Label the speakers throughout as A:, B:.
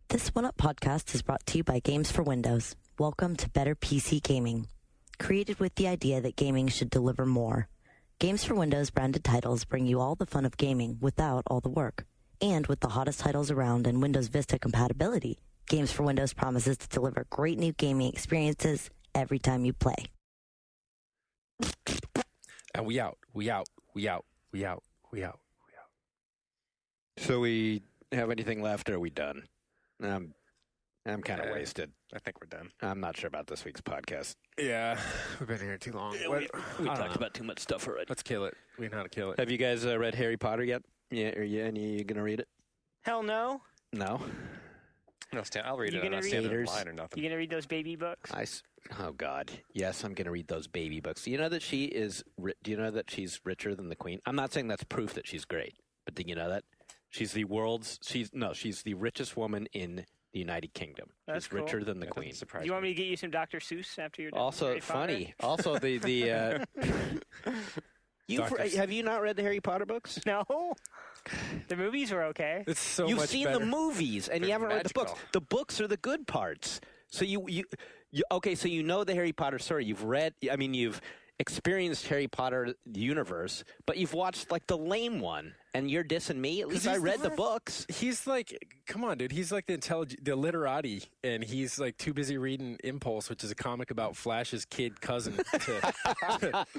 A: This One Up podcast is brought to you by Games for Windows. Welcome to Better PC Gaming. Created with the idea that gaming should deliver more. Games for Windows branded titles bring you all the fun of gaming without all the work. And with the hottest titles around and Windows Vista compatibility, Games for Windows promises to deliver great new gaming experiences every time you play.
B: And we out.
C: So we have anything left, or are we done? I'm kind of wasted.
D: I think we're done.
C: I'm not sure about this week's podcast.
B: Yeah, we've been here too long.
C: We talked about too much stuff already.
B: Let's kill it. We know how to kill it.
C: Have you guys read Harry Potter yet? Yeah, are you going to read it?
E: Hell no.
C: No?
D: No, I'll read it. I'm not standing in line or nothing.
E: You gonna read those baby books?
C: Oh God, yes, I'm going to read those baby books. Do you know that she's richer than the Queen? I'm not saying that's proof that she's great, but did you know that she's the richest woman in the United Kingdom.
E: That's
C: she's richer than the Queen.
E: Do you want me to get you some Dr. Seuss after you're done?
C: Also funny. Also have you not read the Harry Potter books?
E: No. The movies were okay.
B: It's so
C: You've
B: much
C: seen
B: better.
C: the movies and you haven't read the books. The books are the good parts. So you okay, so you know the Harry Potter story. You've experienced Harry Potter universe, but you've watched like the lame one, and you're dissing me. At least I read the books.
B: He's like, come on, dude. He's like the literati, and he's like too busy reading Impulse, which is a comic about Flash's kid cousin,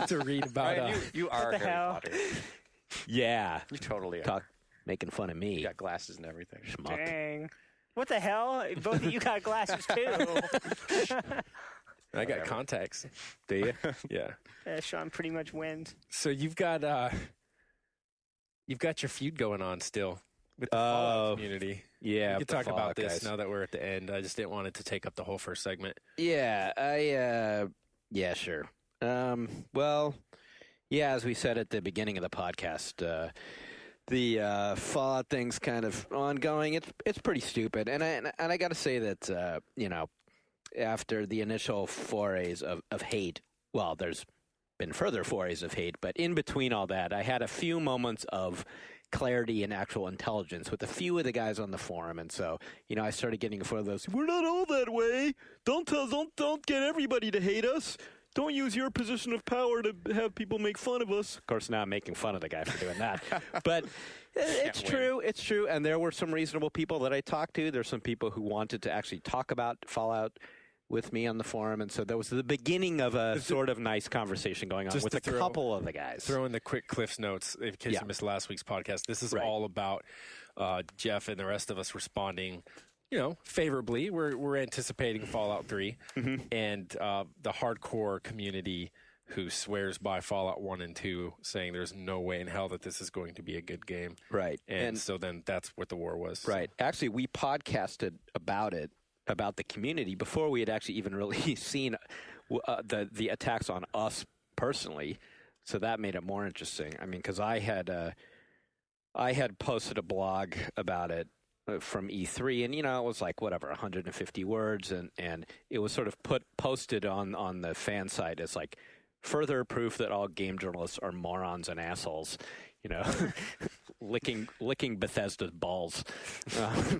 B: to read about.
D: Ryan, you are
E: the
D: Harry
E: hell?
D: Potter.
C: Yeah,
D: You totally are.
C: making fun of me.
D: You got glasses and everything.
C: Schmuck.
E: Dang. What the hell? Both of you got glasses too.
B: I got contacts.
C: Do you?
B: Yeah.
E: Sean pretty much wins.
B: So you've got your feud going on still with the Fallout community.
C: Yeah,
B: We could talk about
C: Fallout
B: this
C: guys.
B: now that we're at the end. I just didn't want it to take up the whole first segment.
C: Yeah, yeah, sure. Well, yeah, as we said at the beginning of the podcast, the Fallout thing's kind of ongoing. It's pretty stupid, and I got to say that after the initial forays of hate, well, there's been further forays of hate, but in between all that, I had a few moments of clarity and actual intelligence with a few of the guys on the forum, and so I started getting in front of those. We're not all that way. Don't get everybody to hate us. Don't use your position of power to have people make fun of us. Of course, now I'm making fun of the guy for doing that. But it's true. It's true. And there were some reasonable people that I talked to. There's some people who wanted to actually talk about Fallout with me on the forum. And so that was the beginning of a sort of nice conversation going on with a couple of the guys.
B: Throw in the quick Cliff's notes in case you missed last week's podcast. This is all about Jeff and the rest of us responding favorably. We're anticipating Fallout 3 and the hardcore community who swears by Fallout 1 and 2, saying there's no way in hell that this is going to be a good game.
C: Right.
B: And so then that's what the war was.
C: Right. So. Actually, we podcasted about the community, before we had actually even really seen the attacks on us personally. So that made it more interesting. I mean, because I had posted a blog about it from E3, and it was like 150 words, and it was sort of posted on the fan site as like further proof that all game journalists are morons and assholes, licking Bethesda's balls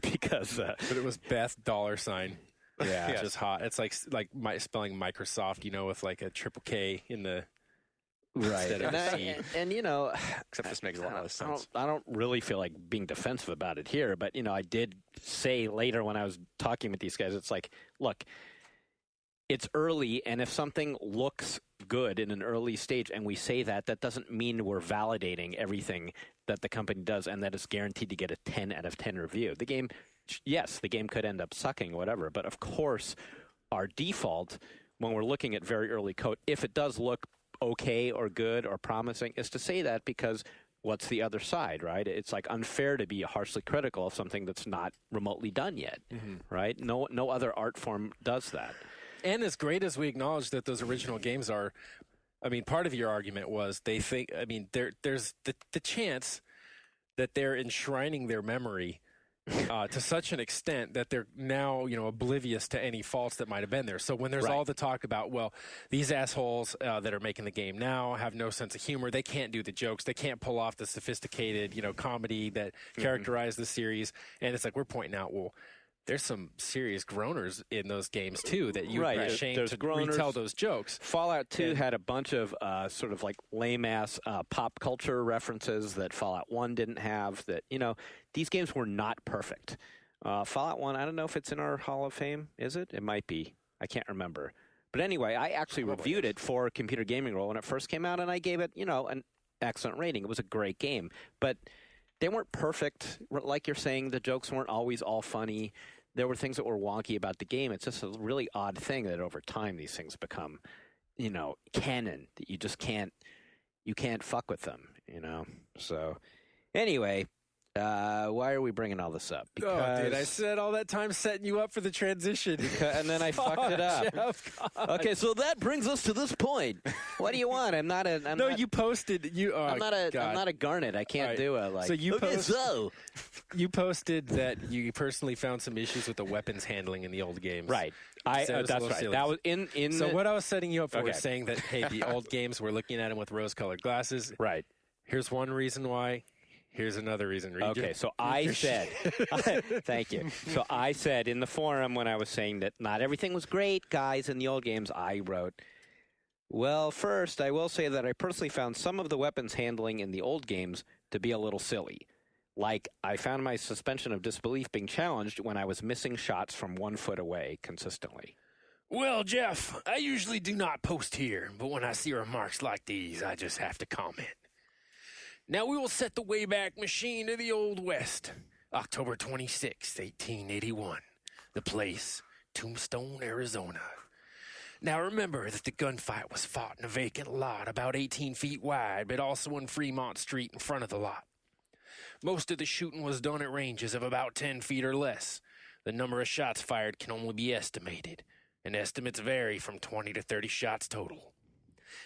C: because
B: but it was Beth $.
C: Yeah,
B: which is hot. It's like spelling Microsoft, with like a triple K in the
C: right. And
D: except this makes a lot of sense.
C: I don't really feel like being defensive about it here, but I did say later when I was talking with these guys, it's like, look, it's early, and if something looks good in an early stage and we say that doesn't mean we're validating everything that the company does and that it's guaranteed to get a 10 out of 10 review. The game could end up sucking or whatever, but of course our default when we're looking at very early code, if it does look okay or good or promising, is to say that because what's the other side, right? It's like unfair to be harshly critical of something that's not remotely done yet, right? No other art form does that.
B: And as great as we acknowledge that those original games are, I mean, part of your argument was they think, I mean, there's the chance that they're enshrining their memory to such an extent that they're now, oblivious to any faults that might have been there. So when there's all the talk about, well, these assholes that are making the game now have no sense of humor, they can't do the jokes, they can't pull off the sophisticated, comedy that characterized the series, and it's like we're pointing out, well, there's some serious groaners in those games too that you
C: Right.
B: are ashamed
C: There's
B: to
C: groaners.
B: retell those jokes.
C: Fallout 2 had a bunch of sort of like lame-ass pop culture references that Fallout 1 didn't have. That, these games were not perfect. Fallout 1, I don't know if it's in our Hall of Fame. Is it? It might be. I can't remember. But anyway, I actually reviewed it for Computer Gaming Roll when it first came out, and I gave it, an excellent rating. It was a great game. But they weren't perfect. Like you're saying, the jokes weren't always all funny. There were things that were wonky about the game. It's just a really odd thing that over time these things become, canon, that you just can't fuck with them, So anyway, why are we bringing all this up?
B: Because dude, I spent all that time setting you up for the transition.
C: And then I fucked it up.
B: Jeff,
C: okay, so that brings us to this point. What do you want?
B: You posted.
C: I'm not a Garnet. I can't do a
B: So you
C: you
B: posted that you personally found some issues with the weapons handling in the old games.
C: Right. That's right.
B: Silly.
C: That was in.
B: So what I was setting you up for was saying that the old games, we're looking at them with rose-colored glasses.
C: Right.
B: Here's one reason why. Here's another reason.
C: So I said, thank you. So I said in the forum when I was saying that not everything was great, guys, in the old games, I wrote, well, first, I will say that I personally found some of the weapons handling in the old games to be a little silly. Like, I found my suspension of disbelief being challenged when I was missing shots from 1 foot away consistently.
B: Well, Jeff, I usually do not post here, but when I see remarks like these, I just have to comment. Now we will set the Wayback Machine to the Old West. October 26, 1881. The place, Tombstone, Arizona. Now remember that the gunfight was fought in a vacant lot about 18 feet wide, but also in Fremont Street in front of the lot. Most of the shooting was done at ranges of about 10 feet or less. The number of shots fired can only be estimated, and estimates vary from 20 to 30 shots total.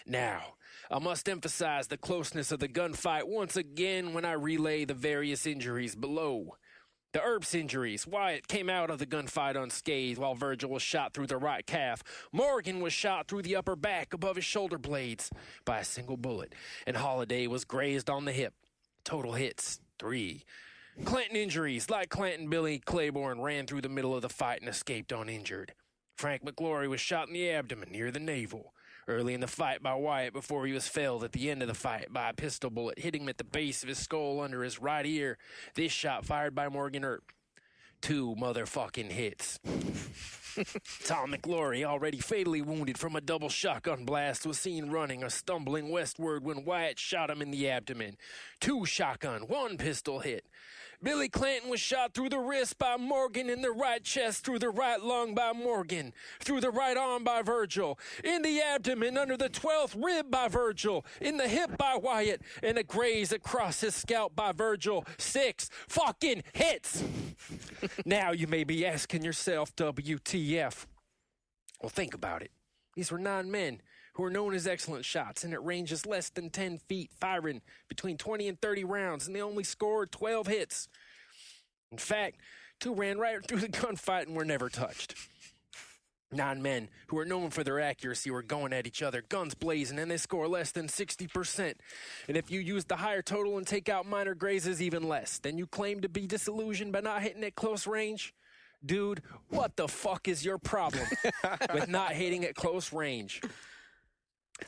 B: Now, I must emphasize the closeness of the gunfight once again when I relay the various injuries below. The Earps injuries. Wyatt came out of the gunfight unscathed while Virgil was shot through the right calf. Morgan was shot through the upper back above his shoulder blades by a single bullet, and Holiday was grazed on the hip. Total hits, 3. Clanton injuries. Like Clanton, Billy Claiborne ran through the middle of the fight and escaped uninjured. Frank McGlory was shot in the abdomen near the navel. Early in the fight by Wyatt before he was felled at the end of the fight by a pistol bullet hitting him at the base of his skull under his right ear. This shot fired by Morgan Earp. 2 motherfucking hits. Tom McGlory, already fatally wounded from a double shotgun blast, was seen running or stumbling westward when Wyatt shot him in the abdomen. 2 shotgun, 1 pistol hit. Billy Clanton was shot through the wrist by Morgan, in the right chest, through the right lung by Morgan, through the right arm by Virgil, in the abdomen under the 12th rib by Virgil, in the hip by Wyatt, and a graze across his scalp by Virgil. 6 fucking hits! Now you may be asking yourself, WTF? Well, think about it. These were 9 men who are known as excellent shots, and at ranges less than 10 feet, firing between 20 and 30 rounds, and they only scored 12 hits. In fact, 2 ran right through the gunfight and were never touched. 9 men who are known for their accuracy were going at each other, guns blazing, and they score less than 60%. And if you use the higher total and take out minor grazes, even less. Then you claim to be disillusioned by not hitting at close range? Dude, what the fuck is your problem with not hitting at close range?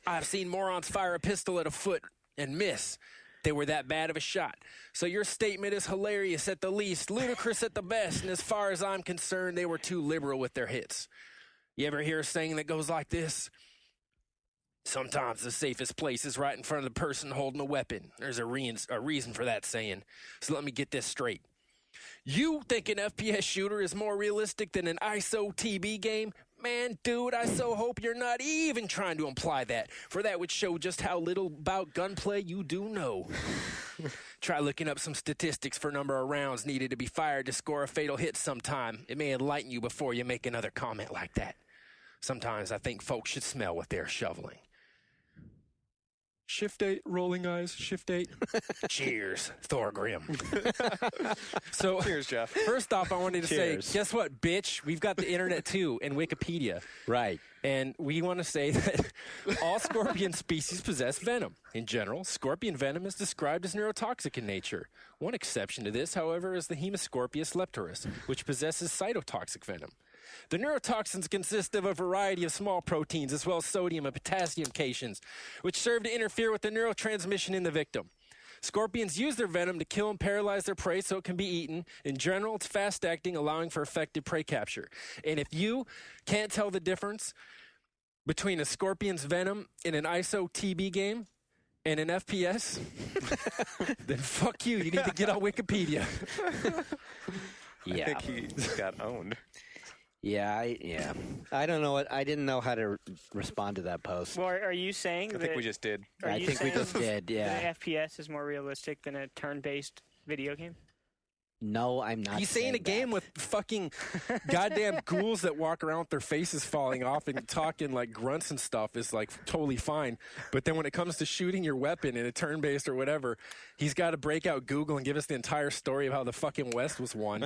B: I've seen morons fire a pistol at a foot and miss. They were that bad of a shot. So your statement is hilarious at the least, ludicrous at the best, and as far as I'm concerned, they were too liberal with their hits. You ever hear a saying that goes like this? Sometimes the safest place is right in front of the person holding a weapon. There's a reason for that saying. So let me get this straight. You think an FPS shooter is more realistic than an ISO TB game? Man, dude, I so hope you're not even trying to imply that, for that would show just how little about gunplay you do know. Try looking up some statistics for number of rounds needed to be fired to score a fatal hit sometime. It may enlighten you before you make another comment like that. Sometimes I think folks should smell what they're shoveling. Shift 8, rolling eyes, Shift 8. Cheers, Thorgrim. So,
D: cheers, Jeff.
B: First off, I wanted to
C: Cheers.
B: say, guess what, bitch? We've got the internet too, and Wikipedia.
C: Right.
B: And we want to say that all scorpion species possess venom. In general, scorpion venom is described as neurotoxic in nature. One exception to this, however, is the Hemoscorpius leptorus, which possesses cytotoxic venom. The neurotoxins consist of a variety of small proteins as well as sodium and potassium cations, which serve to interfere with the neurotransmission in the victim. Scorpions use their venom to kill and paralyze their prey so it can be eaten. In general, it's fast-acting, allowing for effective prey capture. And if you can't tell the difference between a scorpion's venom in an ISO TB game and an FPS, then fuck you. You need to get on Wikipedia.
C: Yeah.
D: I think he got owned.
C: Yeah. I don't know what. I didn't know how to respond to that post.
E: Well, are you saying
D: I think we just did.
C: I think we just did. Yeah.
E: that FPS is more realistic than a turn-based video game?
C: No, I'm not.
B: He's saying a game with fucking goddamn ghouls that walk around with their faces falling off and talking like grunts and stuff is like totally fine. But then when it comes to shooting your weapon in a turn-based or whatever, he's got to break out Google and give us the entire story of how the fucking West was won.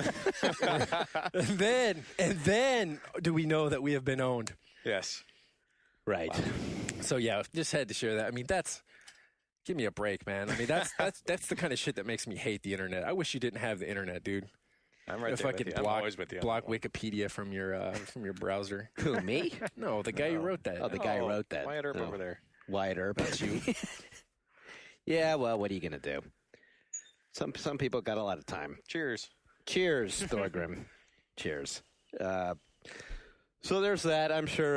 B: and then do we know that we have been owned?
D: Yes.
C: Right.
B: So yeah, just had to share that. I mean, give me a break, man. I mean, that's the kind of shit that makes me hate the internet. I wish you didn't have the internet, dude.
D: I'm right
B: If
D: there
B: I
D: with
B: could
D: you. I'm always with you.
B: block Wikipedia from your browser.
C: Who, me?
B: No, the guy who wrote that.
C: Oh, the guy who wrote that.
D: Wyatt Earp
C: Oh.
D: over there.
C: Wyatt Earp. That's you. Yeah, well, what are you going to do? Some people got a lot of time.
D: Cheers.
C: Cheers, Thorgrim. Cheers. So there's that. I'm sure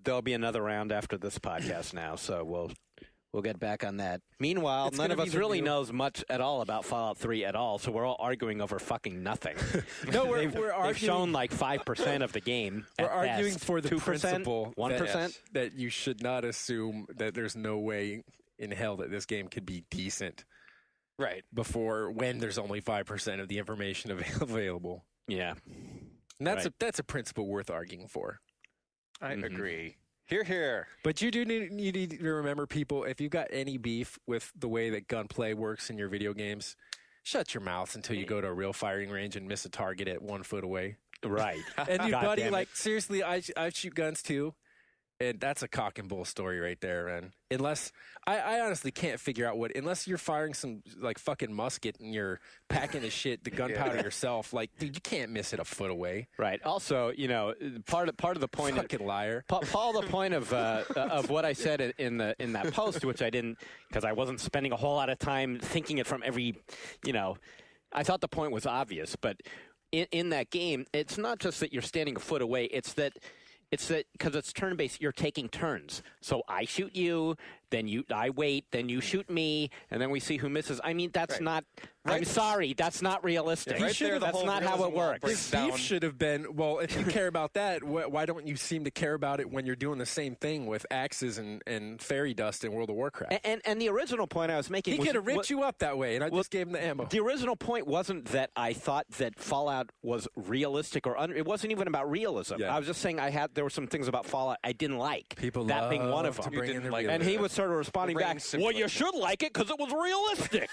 C: there'll be another round after this podcast now, so we'll get back on that. Meanwhile,
B: It's
C: none
B: gonna
C: of
B: be
C: us
B: the
C: really
B: new-
C: knows much at all about Fallout 3 at all, so we're all arguing over fucking nothing.
B: No, we're
C: They've
B: arguing.
C: shown like 5% of the game.
B: We're
C: at
B: arguing
C: best.
B: for the
C: 2%,
B: principle
C: 1%.
B: that you should not assume that there's no way in hell that this game could be decent
D: Right.
B: when there's only 5% of the information available.
C: Yeah.
B: And that's
C: Right.
B: that's a principle worth arguing for.
D: I
C: Mhm.
D: agree. Hear, hear.
B: But you need to remember, people, if you've got any beef with the way that gunplay works in your video games, shut your mouth until you go to a real firing range and miss a target at 1 foot away.
C: Right.
B: And dude,
C: God
B: buddy,
C: damn it.
B: like seriously, I shoot guns too, and that's a cock and bull story right there, man. Unless I honestly can't figure out unless you're firing some like fucking musket and you're packing the shit, the gunpowder yourself, like dude, you can't miss it a foot away.
C: Right. Also, part of the point
B: Fucking liar.
C: Paul, the point of what I said in that post, which I didn't, because I wasn't spending a whole lot of time thinking it from every, I thought the point was obvious, but in that game, it's not just that you're standing a foot away, it's that because it's turn-based, you're taking turns. So I shoot you, then I wait, then you shoot me, and then we see who misses. I mean, that's not. I'm sorry, that's not realistic.
D: Yeah, right there, the
C: that's
D: whole
C: not how it
D: realism wall
C: works.
D: breaks
B: His
D: down.
B: beef should have been, well, if you care about that, why don't you seem to care about it when you're doing the same thing with axes and fairy dust in World of Warcraft?
C: And the original point I was making
B: He
C: was
B: could have ripped you up that way, and I just gave him the ammo.
C: The original point wasn't that I thought that Fallout was realistic it wasn't even about realism.
B: Yeah.
C: I was just saying there were some things about Fallout I didn't like.
B: People
C: that being one of
B: love
C: them.
B: to bring in
D: didn't
B: the
D: like
B: real-
C: And he was sort of responding
D: The
C: back,
D: brain simply-
C: well, you should like it because it was realistic.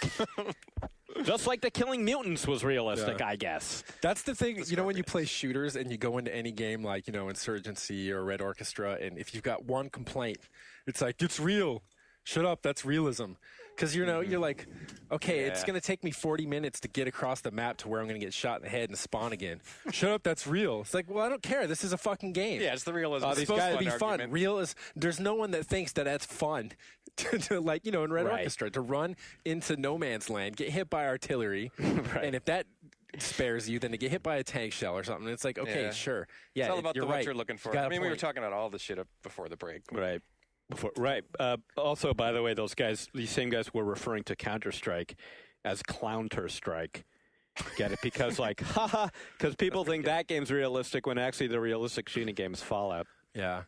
C: Just like the killing mutants was realistic,
B: Yeah.
C: I guess.
B: That's the thing, when you play shooters and you go into any game like, Insurgency or Red Orchestra, and if you've got one complaint, it's like, it's real. Shut up, that's realism. Because, you're like, okay, it's
D: Yeah.
B: going to take me 40 minutes to get across the map to where I'm going to get shot in the head and spawn again. Shut up, that's real. It's like, well, I don't care. This is a fucking game.
D: Yeah, it's the realism.
B: It's
D: These
B: supposed to
D: guys-
B: be fun.
D: argument.
B: There's no one that thinks that that's fun to like, in Red
C: Right.
B: Orchestra, to run into no man's land, get hit by artillery, and if that spares you, then to get hit by a tank shell or something, it's like, okay,
D: Yeah.
B: sure. Yeah,
D: It's all about
B: you're
D: what
B: right.
D: you're looking for.
B: You got
D: I
B: a
D: mean, we were
B: point.
D: talking about all this shit up before the break.
C: Right. Also, by the way, these same guys were referring to Counter-Strike as Clownter-Strike. Get it? Because because people think that game's realistic when actually the realistic shooting game is Fallout.
B: Yeah.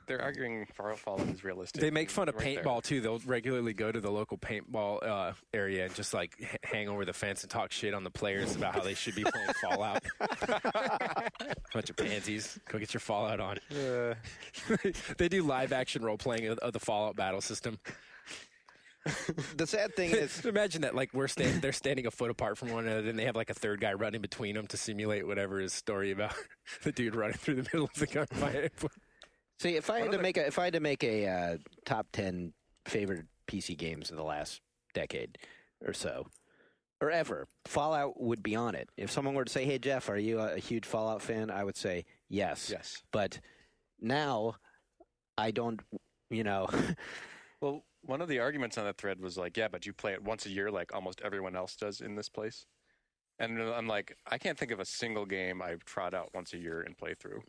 D: They're arguing Fallout is realistic.
B: They make fun of
D: right there.
B: paintball, too. They'll regularly go to the local paintball area and just, hang over the fence and talk shit on the players about how they should be playing Fallout. Bunch of pansies. Go get your Fallout on. They do live action role playing of the Fallout battle system.
C: The sad thing is,
B: imagine that like they're standing a foot apart from one another, and they have like a third guy running between them to simulate whatever his story about the dude running through the middle of the gunfight.
C: see, if I had to make a top 10 favorite PC games of the last decade or so, or ever, Fallout would be on it. If someone were to say, "Hey Jeff, are you a huge Fallout fan?" I would say yes.
D: Yes.
C: But now I don't.
D: Well, one of the arguments on that thread was like, yeah, but you play it once a year like almost everyone else does in this place. And I'm like, I can't think of a single game I trot out once a year and play through.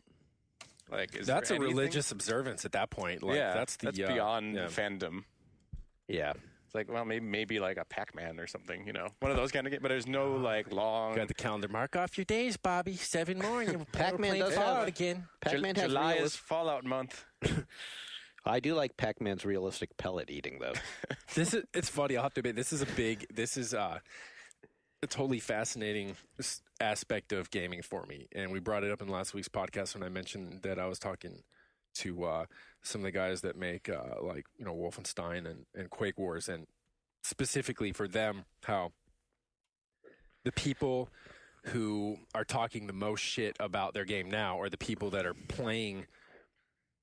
D: Like,
B: that's a religious observance at that point. Like,
D: yeah,
B: that's
D: beyond fandom.
C: Yeah.
D: It's like, well, maybe like a Pac-Man or something, one of those kind of games. But there's no like long.
B: Got the calendar. Mark off your days, Bobby. 7 more, and you're
C: Pac-Man does
B: Fallout
C: have
B: again.
C: Pac-Man has
D: July is Fallout month.
C: I do like Pac-Man's realistic pellet eating, though.
B: It's funny. I'll have to admit, this is a totally fascinating aspect of gaming for me. And we brought it up in last week's podcast when I mentioned that I was talking to some of the guys that make Wolfenstein and Quake Wars, and specifically for them, how the people who are talking the most shit about their game now are the people that are playing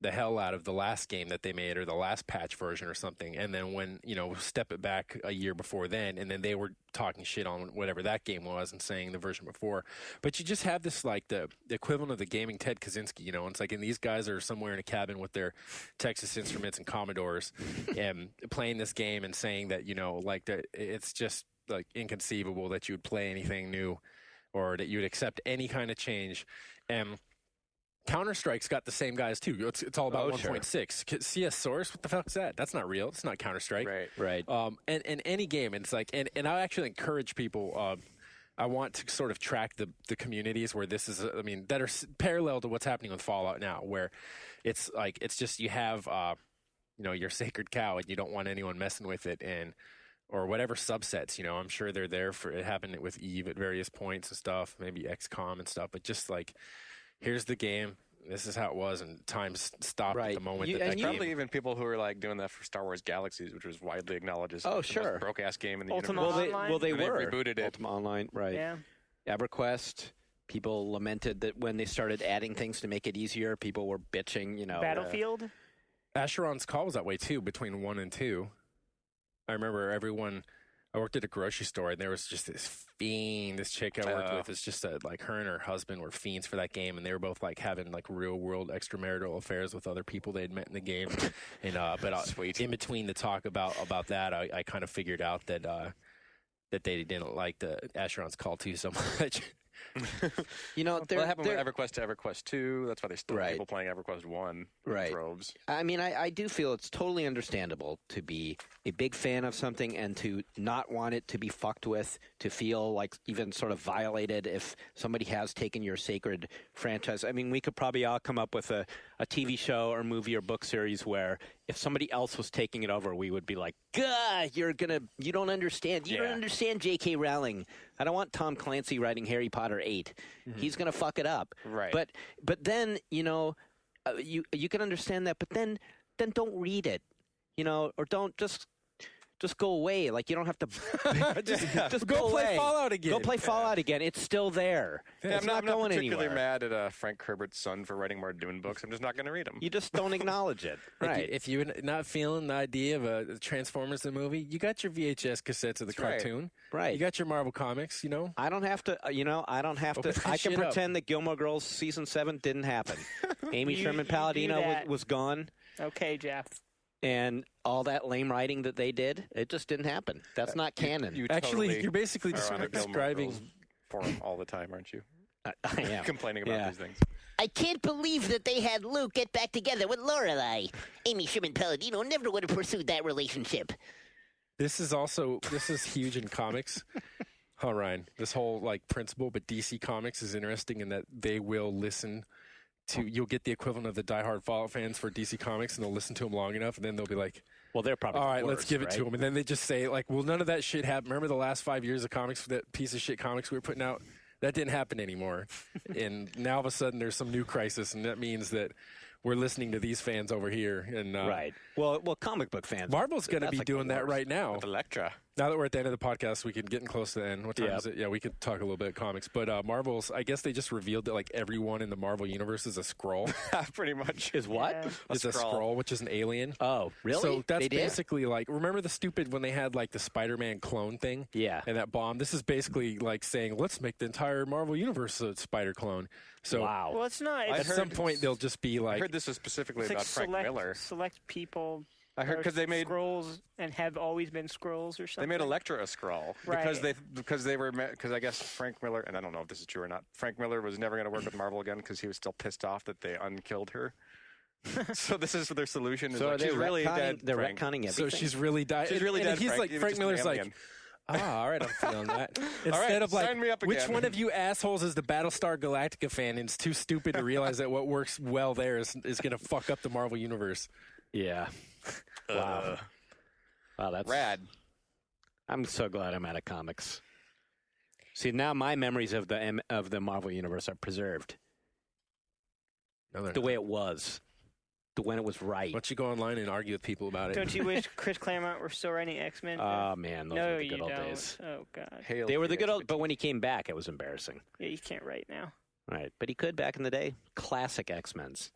B: the hell out of the last game that they made or the last patch version or something. And then when, step it back a year before then, and then they were talking shit on whatever that game was and saying the version before. But you just have this, like, the equivalent of the gaming Ted Kaczynski, and it's like, and these guys are somewhere in a cabin with their Texas Instruments and Commodores and playing this game and saying that, that it's just, like, inconceivable that you would play anything new or that you would accept any kind of change. And Counter-Strike's got the same guys, too. It's all about 1.6. Sure. CS Source, what the fuck's that? That's not real. It's not Counter-Strike.
C: Right.
B: And any game, it's like, and I actually encourage people, I want to sort of track the communities where this is, that are parallel to what's happening with Fallout now, where it's like, it's just, you have, your sacred cow and you don't want anyone messing with it, or whatever subsets, I'm sure they're there for, it happened with EVE at various points and stuff, maybe XCOM and stuff, but just like, here's the game. This is how it was, and time stopped at the moment that
D: probably even people who are like doing that for Star Wars Galaxies, which was widely acknowledged as the most broke-ass game in the universe.
E: Online?
C: They were.
D: Rebooted it.
C: Ultima Online, right.
E: Yeah.
C: EverQuest, people lamented that when they started adding things to make it easier, people were bitching,
E: Battlefield?
B: Asheron's Call was that way, too, between 1 and 2. I remember I worked at a grocery store, and there was just this chick I worked with. It's just like her and her husband were fiends for that game, and they were both like having like real world extramarital affairs with other people they had met in the game. And but in between the talk about that, I kind of figured out that they didn't like the Asheron's Call 2 so much.
D: That happened with EverQuest to EverQuest 2. That's why they still people playing EverQuest 1 in droves.
C: I do feel it's totally understandable to be a big fan of something and to not want it to be fucked with, to feel like even sort of violated if somebody has taken your sacred franchise. We could probably all come up with a TV show or movie or book series where if somebody else was taking it over, we would be like, "Gah, you don't understand. You don't understand J.K. Rowling. I don't want Tom Clancy writing Harry Potter 8. Mm-hmm. He's going to fuck it up."
D: Right.
C: But then, you can understand that, but then don't read it, or don't just go away. Like, you don't have to just
B: go play
C: away.
B: Fallout again.
C: Go play Fallout again. It's still there.
D: Yeah,
C: it's
D: I'm not
C: going
D: particularly
C: anywhere.
D: mad at Frank Herbert's son for writing more Dune books. I'm just not going to read them.
C: You just don't acknowledge it. Right.
B: If you're not feeling the idea of a Transformers the movie, you got your VHS cassettes of the cartoon.
C: Right.
B: You got your Marvel comics,
C: I don't have to, I can pretend that Gilmore Girls Season 7 didn't happen. Amy Sherman Palladino was gone.
E: Okay, Jeff.
C: And all that lame writing that they did, it just didn't happen. That's not canon.
B: You're basically describing
D: forum all the time, aren't you?
C: I am.
D: Complaining about these things.
F: I can't believe that they had Luke get back together with Lorelai. Amy Sherman Palladino never would have pursued that relationship.
B: This is huge in comics. Ryan, this whole principle, but DC Comics is interesting in that they will listen you'll get the equivalent of the diehard Fallout fans for DC Comics, and they'll listen to them long enough, and then they'll be like,
C: well, they're probably
B: all right, let's give it to them. And then they just say, well, none of that shit happened. Remember the last 5 years of comics, that piece of shit comics we were putting out? That didn't happen anymore. And now all of a sudden there's some new crisis, and that means that we're listening to these fans over here. And
C: right. Well, comic book fans.
B: Marvel's going to be doing that right now.
D: With Elektra.
B: Now that we're at the end of the podcast, we can getting close to the end. What time is it? Yeah, we could talk a little bit of comics. But Marvel's, I guess they just revealed that like everyone in the Marvel universe is a Skrull.
D: Pretty much.
C: Is what?
E: Yeah.
B: It's a Skrull, which is an alien.
C: Oh, really?
B: So that's
C: They did?
B: basically like, remember the stupid when they had like the Spider-Man clone thing?
C: Yeah.
B: And that bomb? This is basically like saying, let's make the entire Marvel universe a spider clone. So
C: Wow.
E: Well, it's not.
B: at
E: It's,
B: some point they'll just be
D: I
B: like,
D: heard this was specifically
E: it's like
D: about Frank Miller.
E: select people.
D: I heard because they made
E: scrolls and have always been scrolls or
D: they
E: something.
D: made Elektra a Skrull
E: Right.
D: because I guess Frank Miller, and I don't know if this is true or not. Frank Miller was never going to work with Marvel again because he was still pissed off that they unkilled her. So this is their solution. Is
C: So
D: like,
C: are they
D: she's really dead.
C: They're
D: Frank.
C: retconning
B: so
C: everything.
B: she's really died.
D: She's really
B: and
D: dead.
B: He's
D: Frank.
B: like,
D: He was
B: Frank
D: just an
B: Miller's like,
D: alien.
B: all right, I'm feeling that. Instead
D: right,
B: of like,
D: sign me up
B: which
D: again.
B: one of you assholes is the Battlestar Galactica fan and is too stupid to realize that what works well there is going to fuck up the Marvel universe?
C: Yeah. Wow. Wow, that's
D: Rad.
C: I'm so glad I'm out of comics. See, now my memories of the Marvel universe are preserved
B: No, they're
C: the
B: not.
C: way it was, when it was right.
B: Why don't you go online and argue with people about it?
E: Don't you wish Chris Claremont were still writing X-Men?
C: Oh man, those
E: no,
C: were the
E: you
C: good old
E: don't.
C: days.
E: Oh God.
D: Hail
C: They were
D: to
C: the good old.
D: X-Men.
C: But when he came back, it was embarrassing.
E: Yeah, you can't write now.
C: Right, but he could back in the day. Classic X-Men's.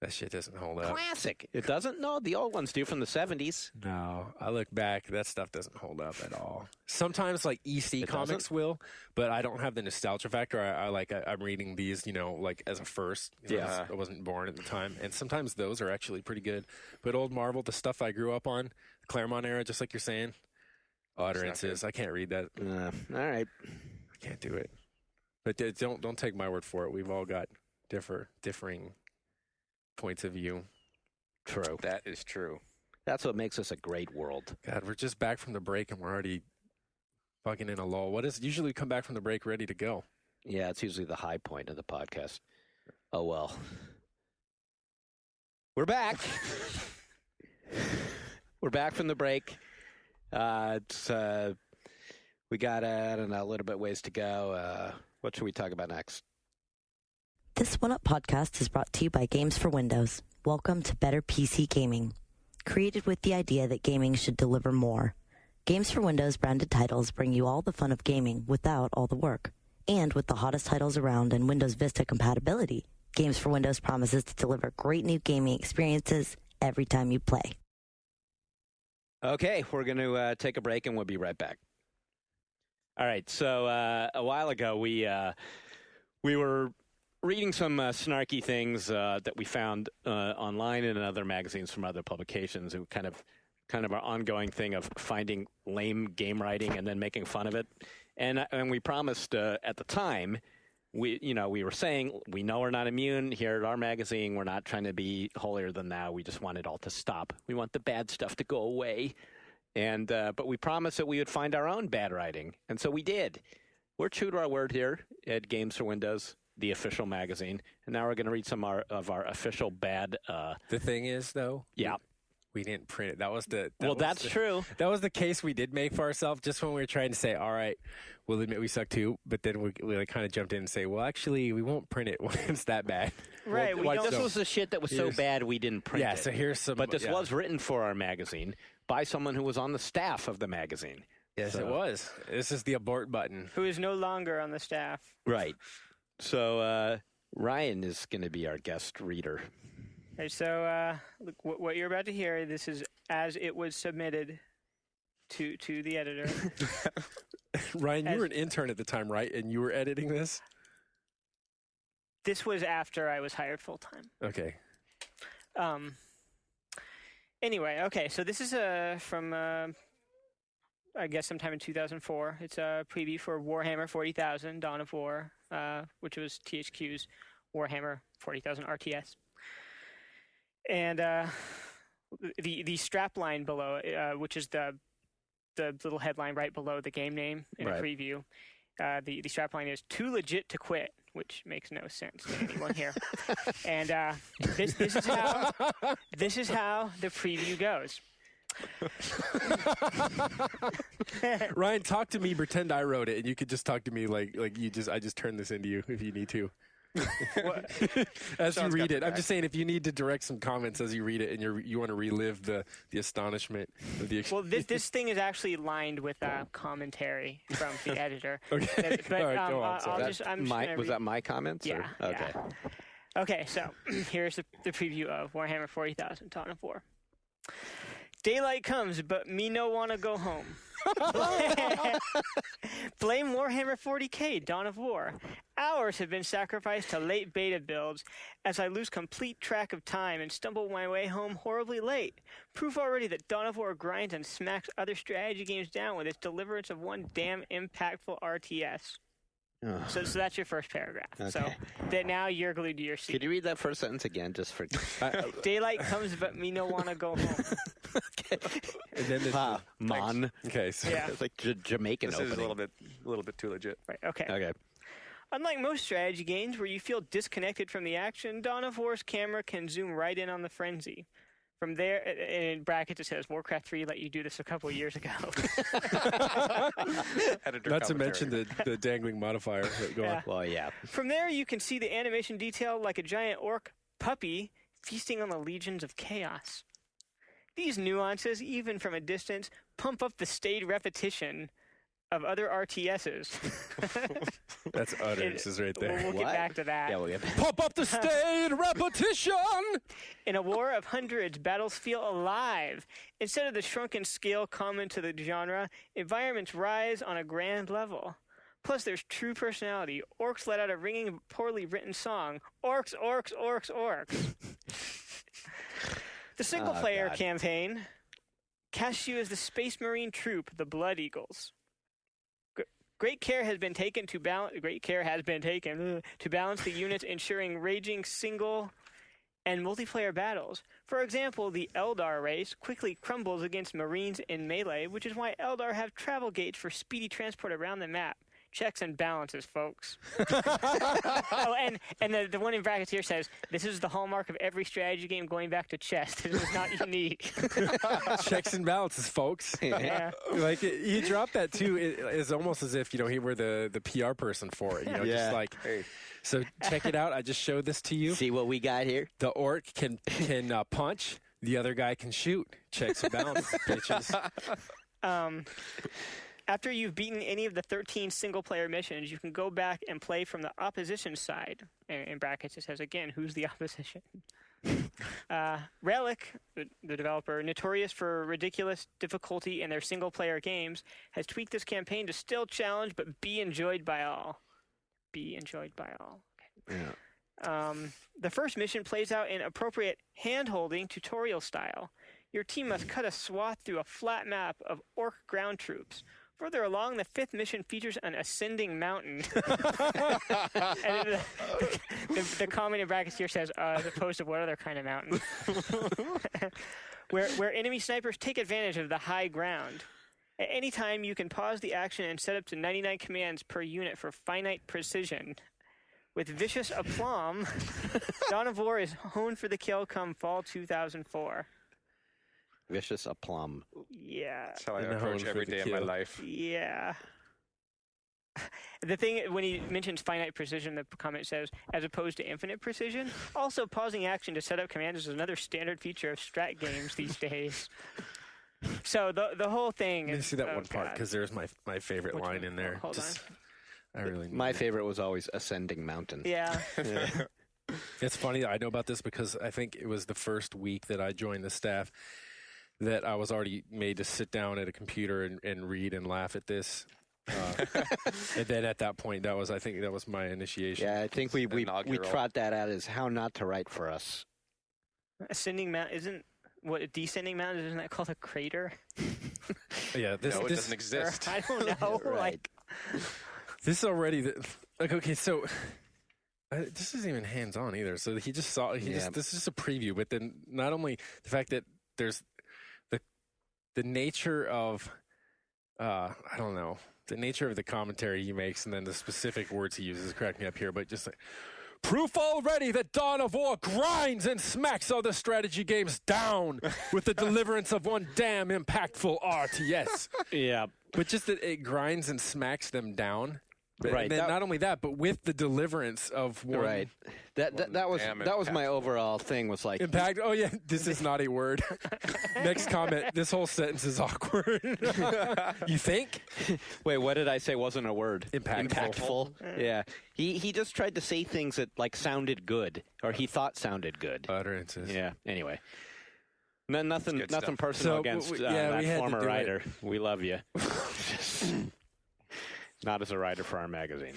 B: That shit doesn't hold up.
C: Classic. It doesn't. No, the old ones do from the 70s.
B: No, I look back, that stuff doesn't hold up at all. Sometimes like EC
C: It
B: comics
C: doesn't?
B: will, but I don't have the nostalgia factor. I'm reading these, like as a first.
C: Yeah.
B: I wasn't born at the time, and sometimes those are actually pretty good. But old Marvel, the stuff I grew up on, the Claremont era, just like you're saying, utterances. I can't read that.
C: All right.
B: I can't do it. But don't take my word for it. We've all got differing points of view.
C: True.
D: That is true.
C: That's what makes us a great world.
B: God, we're just back from the break and we're already fucking in a lull. What is usually we come back from the break ready to go?
C: Yeah, it's usually the high point of the podcast. Oh well. We're back. We're back from the break. We got I don't know, a little bit ways to go. What should we talk about next?
A: This One Up podcast is brought to you by Games for Windows. Welcome to Better PC Gaming. Created with the idea that gaming should deliver more. Games for Windows branded titles bring you all the fun of gaming without all the work. And with the hottest titles around and Windows Vista compatibility, Games for Windows promises to deliver great new gaming experiences every time you play.
C: Okay, we're going to take a break and we'll be right back. All right, so a while ago we were reading some snarky things that we found online and in other magazines from other publications. It kind of our ongoing thing of finding lame game writing and then making fun of it. And we promised at the time, we were saying we know we're not immune here at our magazine. We're not trying to be holier than thou. We just want it all to stop. We want the bad stuff to go away. And but we promised that we would find our own bad writing, and so we did. We're true to our word here at Games for Windows, the official magazine, and now we're going to read some of our official bad.
B: The thing is, though,
C: Yeah.
B: we didn't print it. That was
C: That's true.
B: That was the case we did make for ourselves. Just when we were trying to say, all right, we'll admit we suck too, but then we like kind of jumped in and say, well, actually, we won't print it when it's that bad.
E: Right, we
B: Like,
E: don't-
C: This
B: so-
C: was the shit that was so
B: Here's-
C: bad we didn't print
B: Yeah,
C: it.
B: so here's some.
C: But this
B: yeah.
C: was written for our magazine by someone who was on the staff of the magazine.
B: Yes,
C: So-
B: it was. This is the abort button.
E: Who is no longer on the staff?
C: Right. So Ryan is going to be our guest reader.
E: Okay, so look, what you're about to hear, this is as it was submitted to the editor.
B: Ryan, you
E: As-
B: were an intern at the time, right? And you were editing this?
E: This was after I was hired full time.
B: Okay.
E: Anyway, okay, so this is from I guess sometime in 2004. It's a preview for Warhammer 40,000: Dawn of War, which was THQ's Warhammer 40,000 RTS. And the strap line below, which is the little headline right below the game name in
C: Right.
E: a preview, the strap line is "Too legit to quit," which makes no sense to anyone here. And this is how the preview goes.
B: Ryan, talk to me. Pretend I wrote it, and you could just talk to me like I just turned this into you if you need to. As you read it, I'm just saying if you need to direct some comments as you read it, and you want to relive the astonishment of the.
E: Well, this thing is actually lined with commentary from the editor.
B: Okay,
E: But
B: all right, go on.
C: Was that my comments?
E: Yeah.
C: Or? Okay.
E: Yeah. Okay, so here's the preview of Warhammer 40,000: Dawn of War. Daylight comes, but me no wanna go home. Blame Warhammer 40k, Dawn of War. Hours have been sacrificed to late beta builds as I lose complete track of time and stumble my way home horribly late. Proof already that Dawn of War grinds and smacks other strategy games down with its deliverance of one damn impactful RTS. So that's your first paragraph.
C: Okay.
E: So that now you're glued to your seat.
C: Could you read that first sentence again, just for?
E: Daylight comes, but me no wanna go home.
C: Okay.
B: And then there's
C: Mon.
B: okay, so
E: Yeah.
C: It's like Jamaican
D: This
C: opening.
D: is a little bit too legit.
E: Right. Okay.
C: Okay.
E: Unlike most strategy games where you feel disconnected from the action, Dawn of War's camera can zoom right in on the frenzy. From there, in brackets it says, Warcraft 3 let you do this a couple of years ago.
B: not to mention the dangling modifier. Go on.
C: Well, yeah.
E: From there, you can see the animation detail like a giant orc puppy feasting on the legions of chaos. These nuances, even from a distance, pump up the staid repetition of other RTSs.
B: That's utterances right there.
E: We'll get
C: What?
E: back to that.
C: Yeah, we'll get back.
B: Pop up the staid repetition.
E: In a war of hundreds, battles feel alive. Instead of the shrunken scale common to the genre, environments rise on a grand level. Plus, there's true personality. Orcs let out a ringing, poorly written song. Orcs, orcs, orcs, orcs. The single-player
C: God.
E: campaign casts you as the Space Marine troop, the Blood Eagles. Great care has been taken to balance the units, ensuring raging single and multiplayer battles. For example, the Eldar race quickly crumbles against Marines in melee, which is why Eldar have travel gates for speedy transport around the map. Checks and balances, folks. Oh, and the one in brackets here says, this is the hallmark of every strategy game going back to chess. This is not unique.
B: Checks and balances, folks.
E: Yeah.
B: Like you drop that too. It's almost as if he were the PR person for it. Just
C: Yeah.
B: like, so check it out. I just showed this to you.
C: See what we got here?
B: The orc can punch. The other guy can shoot. Checks and balances, bitches.
E: After you've beaten any of the 13 single-player missions, you can go back and play from the opposition side. In brackets, it says, again, who's the opposition? Relic, the developer, notorious for ridiculous difficulty in their single-player games, has tweaked this campaign to still challenge but be enjoyed by all. Be enjoyed by all. Okay.
C: Yeah.
E: The first mission plays out in appropriate hand-holding tutorial style. Your team must cut a swath through a flat map of orc ground troops. Further along, the fifth mission features an ascending mountain. And the comment in brackets here says, as opposed to what other kind of mountain? where enemy snipers take advantage of the high ground. At any time, you can pause the action and set up to 99 commands per unit for finite precision. With vicious aplomb, Dawn of War is honed for the kill come fall 2004.
C: Vicious aplomb.
E: Yeah.
D: That's how I
B: And
D: approach
B: honed
D: every
B: for the
D: day of my
B: kill.
D: life.
E: Yeah. The thing, when he mentions finite precision, the comment says, as opposed to infinite precision. Also, pausing action to set up commands is another standard feature of strat games these days. So the whole thing
B: Let me
E: is...
B: see that
E: oh,
B: one part
E: God.
B: because there's my favorite
E: Which
B: line
E: one?
B: in there.
E: Hold
B: I really need
C: My
B: it.
C: favorite was always ascending mountain.
E: Yeah.
B: It's funny that I know about this because I think it was the first week that I joined the staff that I was already made to sit down at a computer and read and laugh at this. And then at that point, I think that was my initiation.
C: Yeah, I think we
D: Inaugural.
C: trot that out as how not to write for us.
E: Ascending mountain isn't... What, a descending mountain, isn't that called a crater?
B: Yeah, this
D: No, it
B: this,
D: doesn't exist.
E: I don't know.
C: Right.
E: Like,
B: this is already like okay. So this isn't even hands on either. So he just saw. This is just a preview. But then not only the fact that there's the nature of I don't know, the nature of the commentary he makes, and then the specific words he uses crack me up here. But just like Proof already that Dawn of War grinds and smacks other strategy games down with the deliverance of one damn impactful RTS.
C: Yeah.
B: But just that it grinds and smacks them down.
C: Right.
B: And then not only that, but with the deliverance of one.
C: Right. That was my overall thing. Was like
B: Impact. Oh yeah, this is not a word. Next comment. This whole sentence is awkward. You think?
C: Wait, what did I say? Wasn't a word.
B: Impactful.
C: Yeah. He just tried to say things that like sounded good, or he thought sounded good.
B: Utterances.
C: Yeah. Anyway. Nothing
D: stuff.
C: personal
B: So,
C: against
B: we had
C: that
B: to
C: former
B: do it.
C: writer. We love you. Not as a writer for our magazine.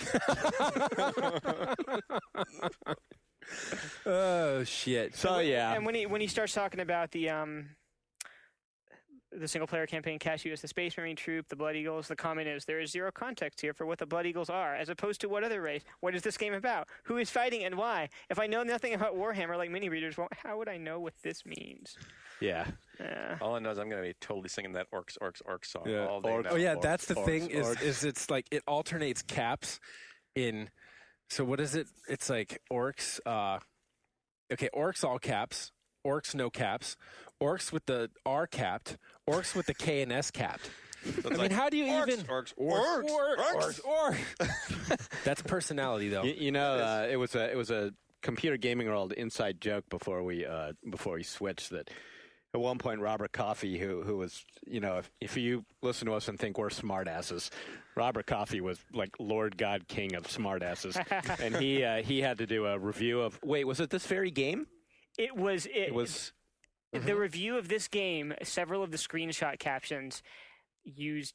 B: Oh shit.
C: So yeah.
E: And when he starts talking about the single player campaign, Cashew as the Space Marine troop, the Blood Eagles, the comment is there is zero context here for what the Blood Eagles are, as opposed to what other race. What is this game about? Who is fighting and why? If I know nothing about Warhammer like mini readers, well, how would I know what this means?
C: Yeah.
D: All I know is I'm going to be totally singing that orcs song
B: Yeah.
D: all day
C: Orcs.
D: now.
B: Oh yeah, that's the
C: Orcs,
B: thing
C: orcs.
B: is it's like it alternates caps in. So what is it? It's like orcs. Okay, orcs all caps. Orcs no caps. Orcs with the R capped. Orcs with the K and S capped.
D: So
B: I mean, how do you even
D: orcs.
B: That's personality though.
C: You know, it was a Computer Gaming World inside joke before we switched that. At one point, Robert Coffey, who was, you know, if you listen to us and think we're smartasses, Robert Coffey was like Lord God King of smartasses, and he had to do a review of. Wait, was it this very game?
E: It was.
C: It was.
E: The review of this game. Several of the screenshot captions used.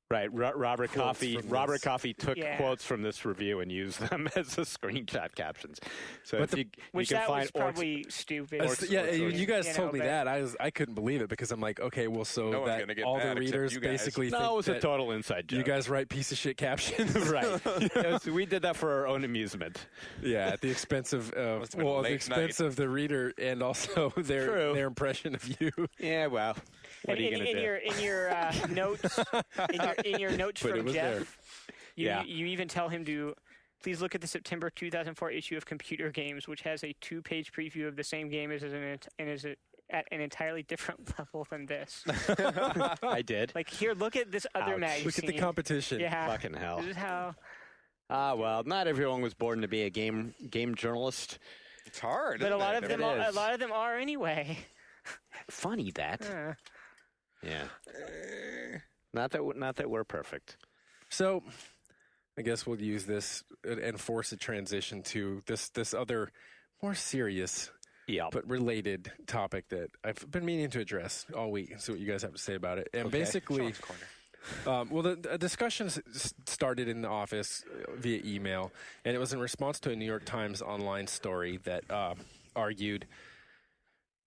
C: Right, Robert
B: Quotes
C: Coffey.
B: from
C: Robert
B: this.
C: Coffey took
E: Yeah.
C: quotes from this review and used them as the screenshot captions. So
B: But
C: if you
E: Which
C: can
E: that
C: find
E: was probably stupid.
B: Yeah,
C: Orcs,
B: you guys
E: you
B: told me
E: know,
B: that. I couldn't believe it because I'm like, okay, well, so
D: No one's
B: that
D: gonna get
B: all
D: mad
B: the
D: except
B: readers
D: you guys.
B: basically
C: no,
B: think
C: it was a
B: that
C: total inside joke.
B: you guys write piece of shit captions,
C: right? Yes, we did that for our own amusement.
B: Yeah, at the expense of
D: Must have been
B: at the
D: late
B: expense
D: night.
B: of the reader and also
C: True.
B: their impression of you.
C: Yeah, well, what are you gonna do?
E: In your notes, in your notes
B: But it
E: from
B: was
E: Jeff,
B: there.
E: you even tell him to please look at the September 2004 issue of Computer Games, which has a 2-page preview of the same game and is at an entirely different level than this.
C: I did.
E: Like here, look at this other
C: Ouch.
E: magazine.
B: Look at the competition.
E: Yeah,
C: Fucking hell.
E: this is how.
C: Well, not everyone was born to be a game journalist.
D: It's hard.
E: But a
D: isn't
E: lot
D: it?
E: of them,
C: It
E: a
C: is.
E: lot of them are anyway.
C: Funny that. Yeah. Not that we're perfect.
B: So, I guess we'll use this and force a transition to this other more serious
C: Yeah.
B: but related topic that I've been meaning to address all week and see what you guys have to say about it. And
C: Okay.
B: basically,
D: Sean's corner.
B: well, the discussions started in the office via email, and it was in response to a New York Times online story that argued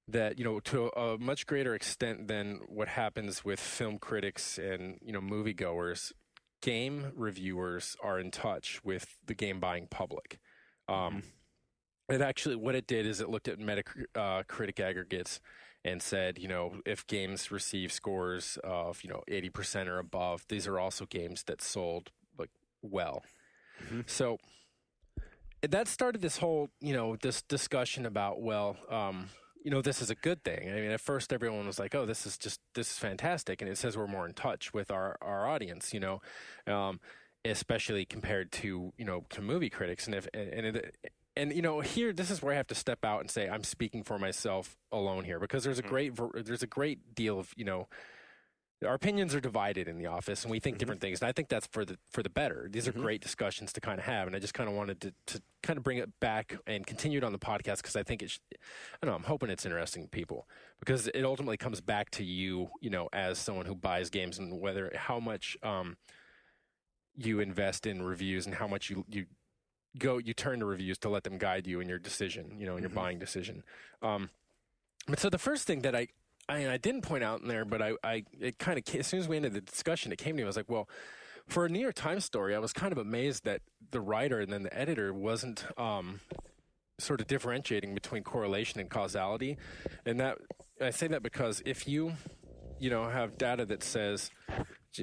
B: that, you know, to a much greater extent than what happens with film critics and, you know, moviegoers, game reviewers are in touch with the game buying public. It actually, what it did is it looked at Metacritic aggregates and said, you know, if games receive scores of, you know, 80% or above, these are also games that sold like well. So that started this whole, you know, this discussion about, well, you know, this is a good thing. I mean, at first everyone was like, oh, this is fantastic. And it says we're more in touch with our audience, you know, especially compared to, you know, to movie critics. And you know, here, this is where I have to step out and say I'm speaking for myself alone here, because there's a great deal of, you know, our opinions are divided in the office and we think different things. And I think that's for the better. These are great discussions to kind of have. And I just kind of wanted to kind of bring it back and continue it on the podcast, because I think I don't know, I'm hoping it's interesting to people, because it ultimately comes back to you, you know, as someone who buys games, and how much you invest in reviews and how much you turn to reviews to let them guide you in your decision, you know, in your buying decision. But so the first thing that I didn't point out in there, but it kind of, as soon as we ended the discussion, it came to me. I was like, well, for a New York Times story, I was kind of amazed that the writer and then the editor wasn't sort of differentiating between correlation and causality. And that, I say that because if you know, have data that says,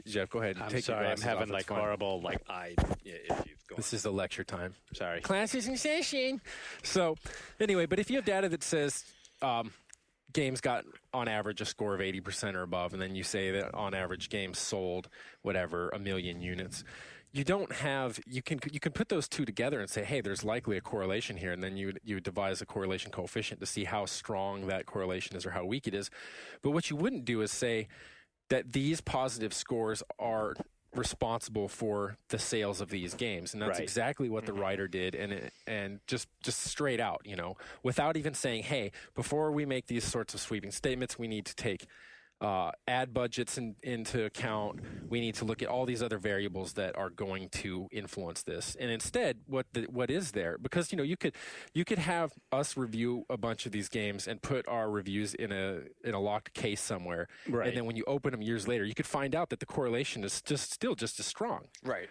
B: Jeff, go ahead.
C: I'm
B: take
C: sorry,
B: your
C: I'm
B: glasses
C: having
B: off,
C: like
B: it's fine.
C: horrible like eye issues
B: This is the lecture time.
C: Sorry.
B: Class is in session. So, anyway, but if you have data that says games got, on average, a score of 80% or above, and then you say that on average games sold, whatever, 1 million units, you don't have, you can put those two together and say, hey, there's likely a correlation here, and then you would devise a correlation coefficient to see how strong that correlation is or how weak it is. But what you wouldn't do is say that these positive scores are responsible for the sales of these games, and that's exactly what the writer did, and just straight out, without even saying, hey, before we make these sorts of sweeping statements, we need to take ad budgets into account. We need to look at all these other variables that are going to influence this. And instead, what is there? Because you could have us review a bunch of these games and put our reviews in a locked case somewhere, and then when you open them years later, you could find out that the correlation is still just as strong.
C: Right.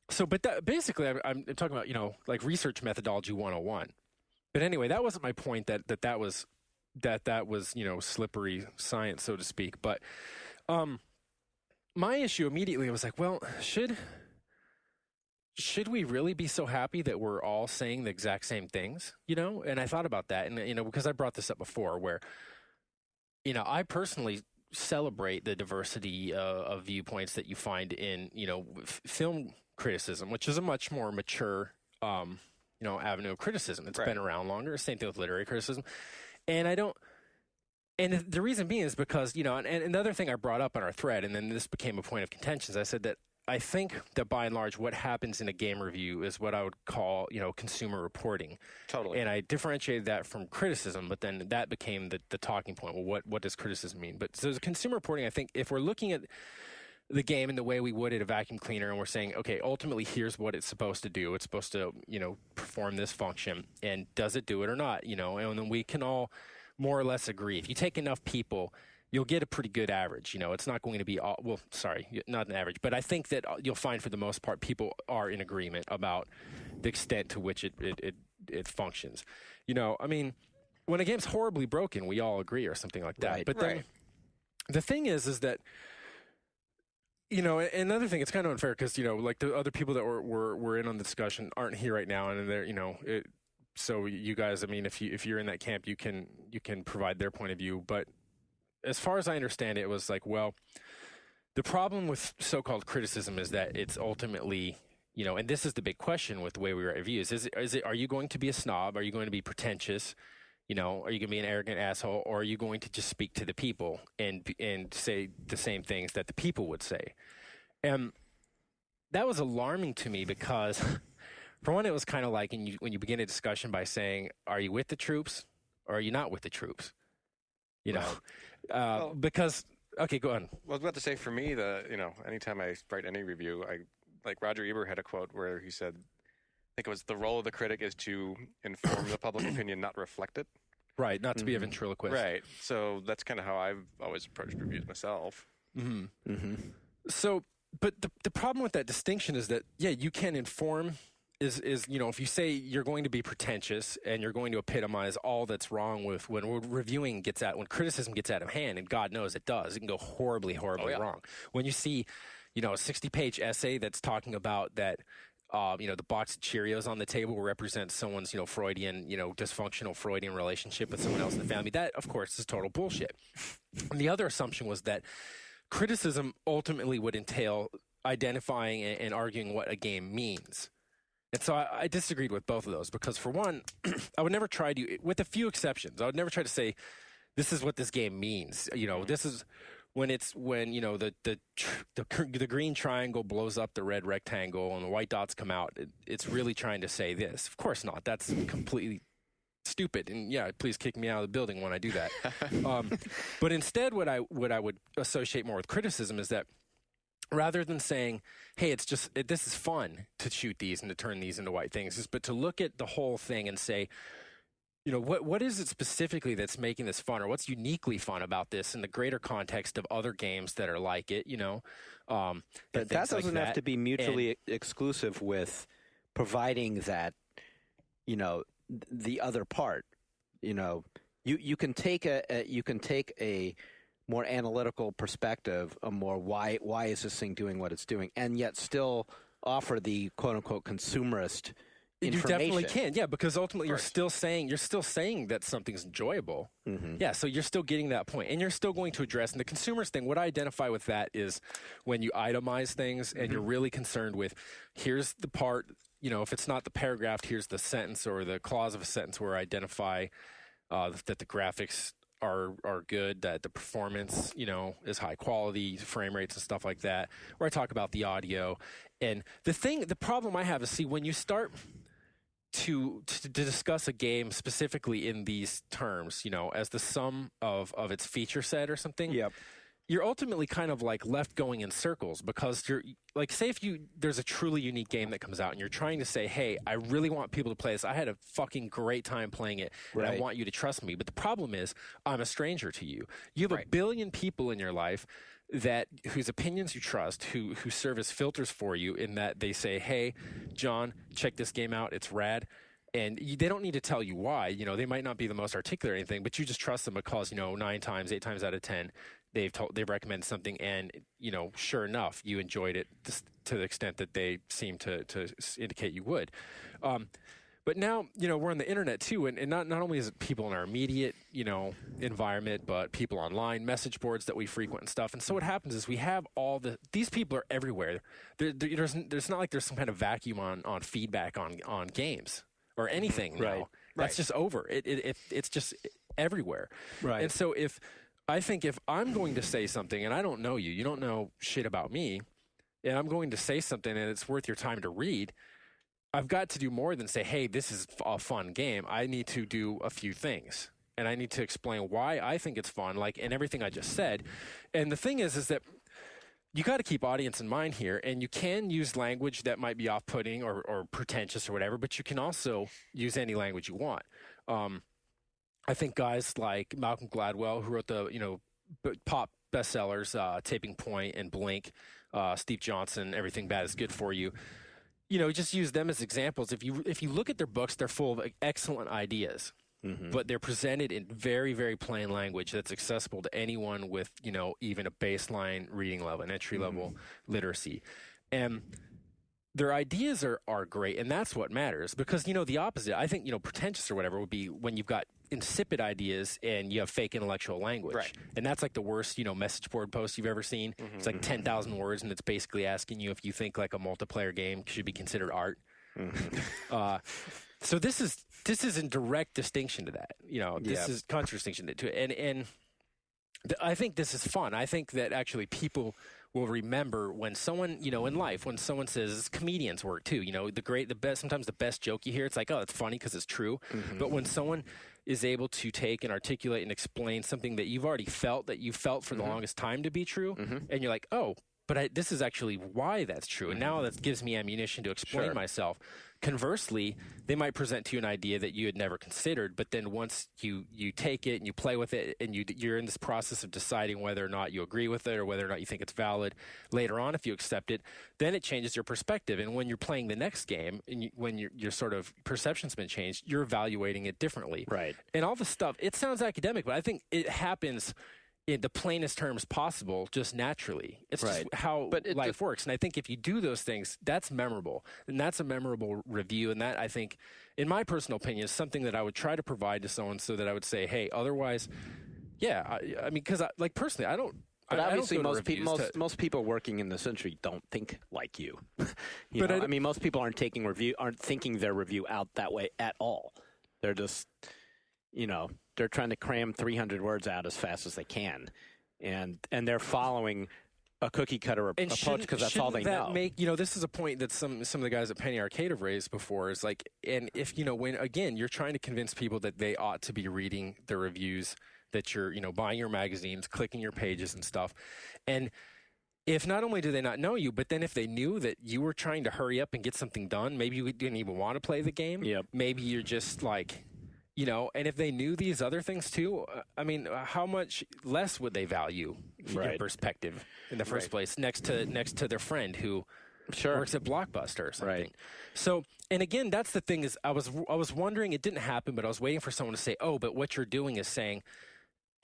B: So, but basically, I'm talking about like research methodology 101. But anyway, that wasn't my point. That was slippery science, so to speak. But my issue immediately was like, well, should we really be so happy that we're all saying the exact same things? And I thought about that, and because I brought this up before, where I personally celebrate the diversity of viewpoints that you find in film criticism, which is a much more mature avenue of criticism. It's been around longer. Same thing with literary criticism. And the reason being is because, and another thing I brought up on our thread, and then this became a point of contention, is I said that I think that by and large what happens in a game review is what I would call, consumer reporting.
C: Totally.
B: And I differentiated that from criticism, but then that became the talking point. Well, what does criticism mean? But so consumer reporting, I think if we're looking at the game in the way we would at a vacuum cleaner, and we're saying, okay, ultimately here's what it's supposed to do. It's supposed to, perform this function, and does it do it or not? And then we can all more or less agree. If you take enough people, you'll get a pretty good average. It's not going to be not an average, but I think that you'll find for the most part people are in agreement about the extent to which it functions. When a game's horribly broken, we all agree or something like that.
C: Right.
B: But then the thing is that another thing, it's kind of unfair because, like the other people that were in on the discussion aren't here right now, and they're, so you guys, if you're in that camp, you can provide their point of view. But as far as I understand it, it was like, well, the problem with so-called criticism is that it's ultimately, and this is the big question with the way we write reviews, are you going to be a snob? Are you going to be pretentious? Are you going to be an arrogant asshole, or are you going to just speak to the people and say the same things that the people would say? And that was alarming to me because, for one, it was kind of like when you begin a discussion by saying, are you with the troops or are you not with the troops? Because, okay, go on.
D: Well, I was about to say, for me, anytime I write any review, like Roger Ebert had a quote where he said, I think it was, the role of the critic is to inform the public opinion, not reflect it.
B: Right, not to be a ventriloquist.
D: Right. So that's kind of how I've always approached reviews myself.
B: Mm-hmm. Mm-hmm. So, but the problem with that distinction is that, you can inform is if you say you're going to be pretentious and you're going to epitomize all that's wrong with when reviewing when criticism gets out of hand, and God knows it does, it can go horribly wrong. When you see, a 60-page essay that's talking about that, the box of Cheerios on the table represents someone's, Freudian, dysfunctional Freudian relationship with someone else in the family. That, of course, is total bullshit. And the other assumption was that criticism ultimately would entail identifying and arguing what a game means. And so I disagreed with both of those because, for one, I would never try to, with a few exceptions, I would never try to say, this is what this game means. This is when the green triangle blows up the red rectangle and the white dots come out, it's really trying to say this. Of course not. That's completely stupid. And please kick me out of the building when I do that. But instead, what I would associate more with criticism is that rather than saying, hey, this is fun to shoot these and to turn these into white things, but to look at the whole thing and say, what is it specifically that's making this fun, or what's uniquely fun about this in the greater context of other games that are like it,
C: But that doesn't have to be mutually exclusive with providing that, the other part. You can take a more analytical perspective, a more why is this thing doing what it's doing, and yet still offer the quote unquote consumerist
B: You
C: information.
B: definitely can, yeah, because ultimately you're still saying that something's enjoyable.
C: Mm-hmm.
B: Yeah, so you're still getting that point, and you're still going to address. And the consumers thing, what I identify with that is when you itemize things and you're really concerned with, here's the part, if it's not the paragraph, here's the sentence or the clause of a sentence where I identify that the graphics are good, that the performance, is high quality, frame rates and stuff like that, where I talk about the audio. And the problem I have is, see, when you start to discuss a game specifically in these terms, as the sum of its feature set or something,
C: Yep.
B: you're ultimately kind of like left going in circles, because you're like, say if there's a truly unique game that comes out and you're trying to say, hey, I really want people to play this. I had a fucking great time playing it, and I
C: Right.
B: want you to trust me. But the problem is, I'm a stranger to you. You have a billion people in your life whose opinions you trust, who serve as filters for you, in that they say, hey, John, check this game out. It's rad. And they don't need to tell you why. They might not be the most articulate or anything, but you just trust them because, 8 times out of 10, they've recommended something, and, sure enough, you enjoyed it to the extent that they seem to indicate you would. But now, we're on the internet too, and not only is it people in our immediate, environment, but people online, message boards that we frequent and stuff. And so what happens is we have these people are everywhere. There's not like there's some kind of vacuum on feedback on games or anything now.
C: Right.
B: That's just over. It's just everywhere.
C: Right.
B: And so I think if I'm going to say something and I don't know you don't know shit about me, and I'm going to say something and it's worth your time to read, I've got to do more than say, hey, this is a fun game. I need to do a few things, and I need to explain why I think it's fun, and everything I just said. And the thing is that you got to keep audience in mind here, and you can use language that might be off-putting or pretentious or whatever, but you can also use any language you want. I think guys like Malcolm Gladwell, who wrote the pop bestsellers, Taping Point and Blink, Steve Johnson, Everything Bad is Good for You. Just use them as examples. If you look at their books, they're full of excellent ideas, but they're presented in very, very plain language that's accessible to anyone with, even a baseline reading level, an entry level literacy. And their ideas are great, and that's what matters, because, the opposite, I think, pretentious or whatever would be when you've got insipid ideas and you have fake intellectual language. Right. And that's like the worst, message board post you've ever seen. It's like 10,000 words, and it's basically asking you if you think like a multiplayer game should be considered art. So this is in direct distinction to that. This is contradistinction to it. And I think this is fun. I think that actually people will remember when someone, in life, when someone says, comedians work too, the best, sometimes the best joke you hear, it's like, oh, it's funny because it's true. But when someone is able to take and articulate and explain something that you've already felt, that you felt for the longest time to be true, and you're like, oh, but this is actually why that's true. And now that gives me ammunition to explain myself. Conversely, they might present to you an idea that you had never considered, but then once you take it and you play with it, and you're in this process of deciding whether or not you agree with it or whether or not you think it's valid later on, if you accept it, then it changes your perspective. And when you're playing the next game, and when your sort of perception's been changed, you're evaluating it differently.
C: Right.
B: And all this stuff, it sounds academic, but I think it happens in the plainest terms possible, just naturally. It's just how life works. And I think if you do those things, that's memorable. And that's a memorable review. And that, I think, in my personal opinion, is something that I would try to provide to someone, so that I would say, hey, otherwise, I mean, because personally, I don't.
C: But obviously,
B: most
C: people working in this industry don't think like you.
B: I
C: mean, most people aren't thinking their review out that way at all. They're just, they're trying to cram 300 words out as fast as they can, and they're following a cookie cutter approach because that's all they know.
B: This is a point that some of the guys at Penny Arcade have raised before. Is like, and if when again you're trying to convince people that they ought to be reading the reviews, that you're buying your magazines, clicking your pages and stuff, and if not only do they not know you, but then if they knew that you were trying to hurry up and get something done, maybe you didn't even want to play the game.
C: Yep.
B: Maybe you're just like. And if they knew these other things too, I mean, how much less would they value your perspective in the first place, next to their friend who works at Blockbuster or something?
C: Right.
B: So, and again, that's the thing is, I was wondering, it didn't happen, but I was waiting for someone to say, oh, but what you're doing is saying,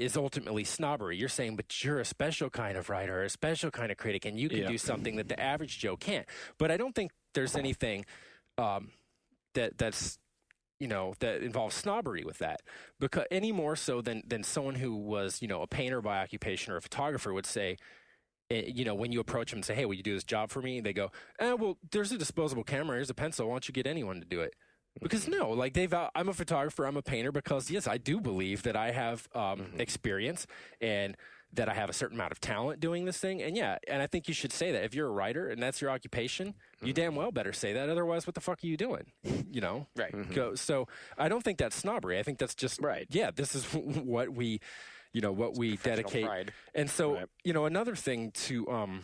B: is ultimately snobbery. You're saying, but you're a special kind of writer, a special kind of critic, and you can do something that the average Joe can't. But I don't think there's anything that's that involves snobbery with that, because any more so than someone who was a painter by occupation or a photographer would say. When you approach them and say, hey, will you do this job for me? They go, well, there's a disposable camera. Here's a pencil. Why don't you get anyone to do it? Because no, like I'm a photographer, I'm a painter, because yes, I do believe that I have experience and that I have a certain amount of talent doing this thing. And and I think you should say that. If you're a writer and that's your occupation, you damn well better say that. Otherwise, what the fuck are you doing? Right. So I don't think that's snobbery. I think that's just, yeah, this is what we dedicate. Pride. And so, another thing to,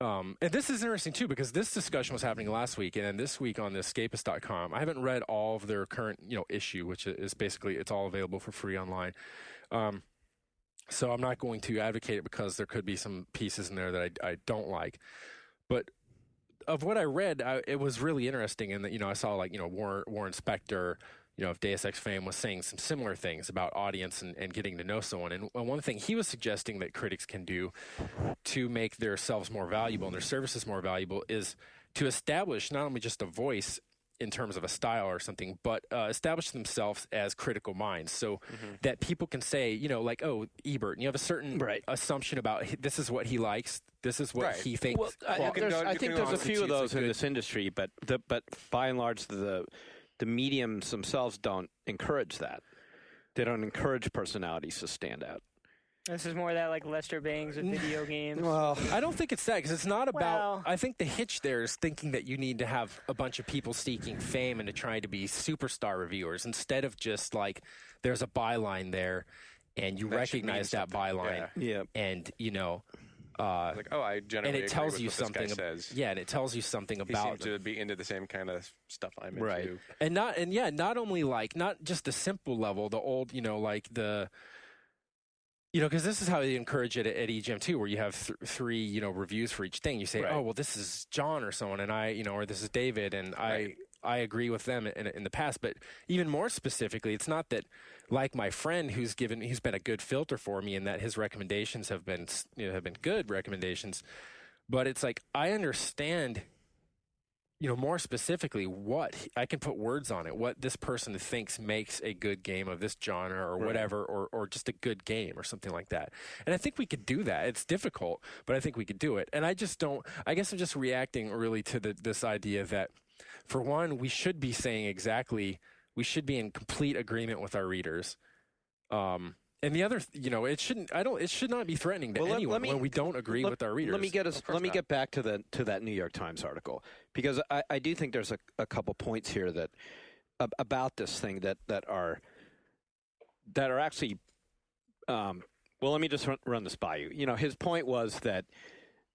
B: and this is interesting too, because this discussion was happening last week, and then this week on the escapist.com, I haven't read all of their current, issue, which is basically, it's all available for free online. So I'm not going to advocate it because there could be some pieces in there that I don't like. But of what I read, it was really interesting in that, I saw like, Warren Spector, of Deus Ex fame, was saying some similar things about audience and getting to know someone. And one thing he was suggesting that critics can do to make themselves more valuable and their services more valuable is to establish not only just a voice in terms of a style or something, but establish themselves as critical minds, so that people can say, like, oh, Ebert, and you have a certain assumption about this is what he likes, this is what he thinks.
C: Well, I think there's a few of those in this industry, but by and large, the mediums themselves don't encourage that. They don't encourage personalities to stand out.
E: This is more that like Lester Bangs of video games.
B: Well, I don't think it's that, because it's not about. I think the hitch there is thinking that you need to have a bunch of people seeking fame and to trying to be superstar reviewers instead of just like there's a byline there, and you recognize that byline, and
D: like, oh, I generally
B: and it tells you
D: what
B: something.
D: This guy says.
B: Yeah, and it tells you something about.
D: He seems to be into the same kind of stuff I'm into.
B: And not only like not just the simple level, the old, like the. Because this is how they encourage it at eGem too, where you have three, reviews for each thing. You say, oh, well, this is John or someone, and I, or this is David, and I agree with them in the past. But even more specifically, it's not that, like my friend who's been a good filter for me, and that his recommendations have been good recommendations. But it's like I understand. More specifically, what I can put words on it, what this person thinks makes a good game of this genre or whatever, or just a good game or something like that. And I think we could do that. It's difficult, but I think we could do it. And I guess I'm just reacting really to this idea that, for one, we should be be in complete agreement with our readers. And the other, it should not be threatening to anyone when we don't agree with our readers.
C: Let me get back to that New York Times article, because I do think there's a couple points here that about this thing that are actually. Well, let me just run this by you. His point was that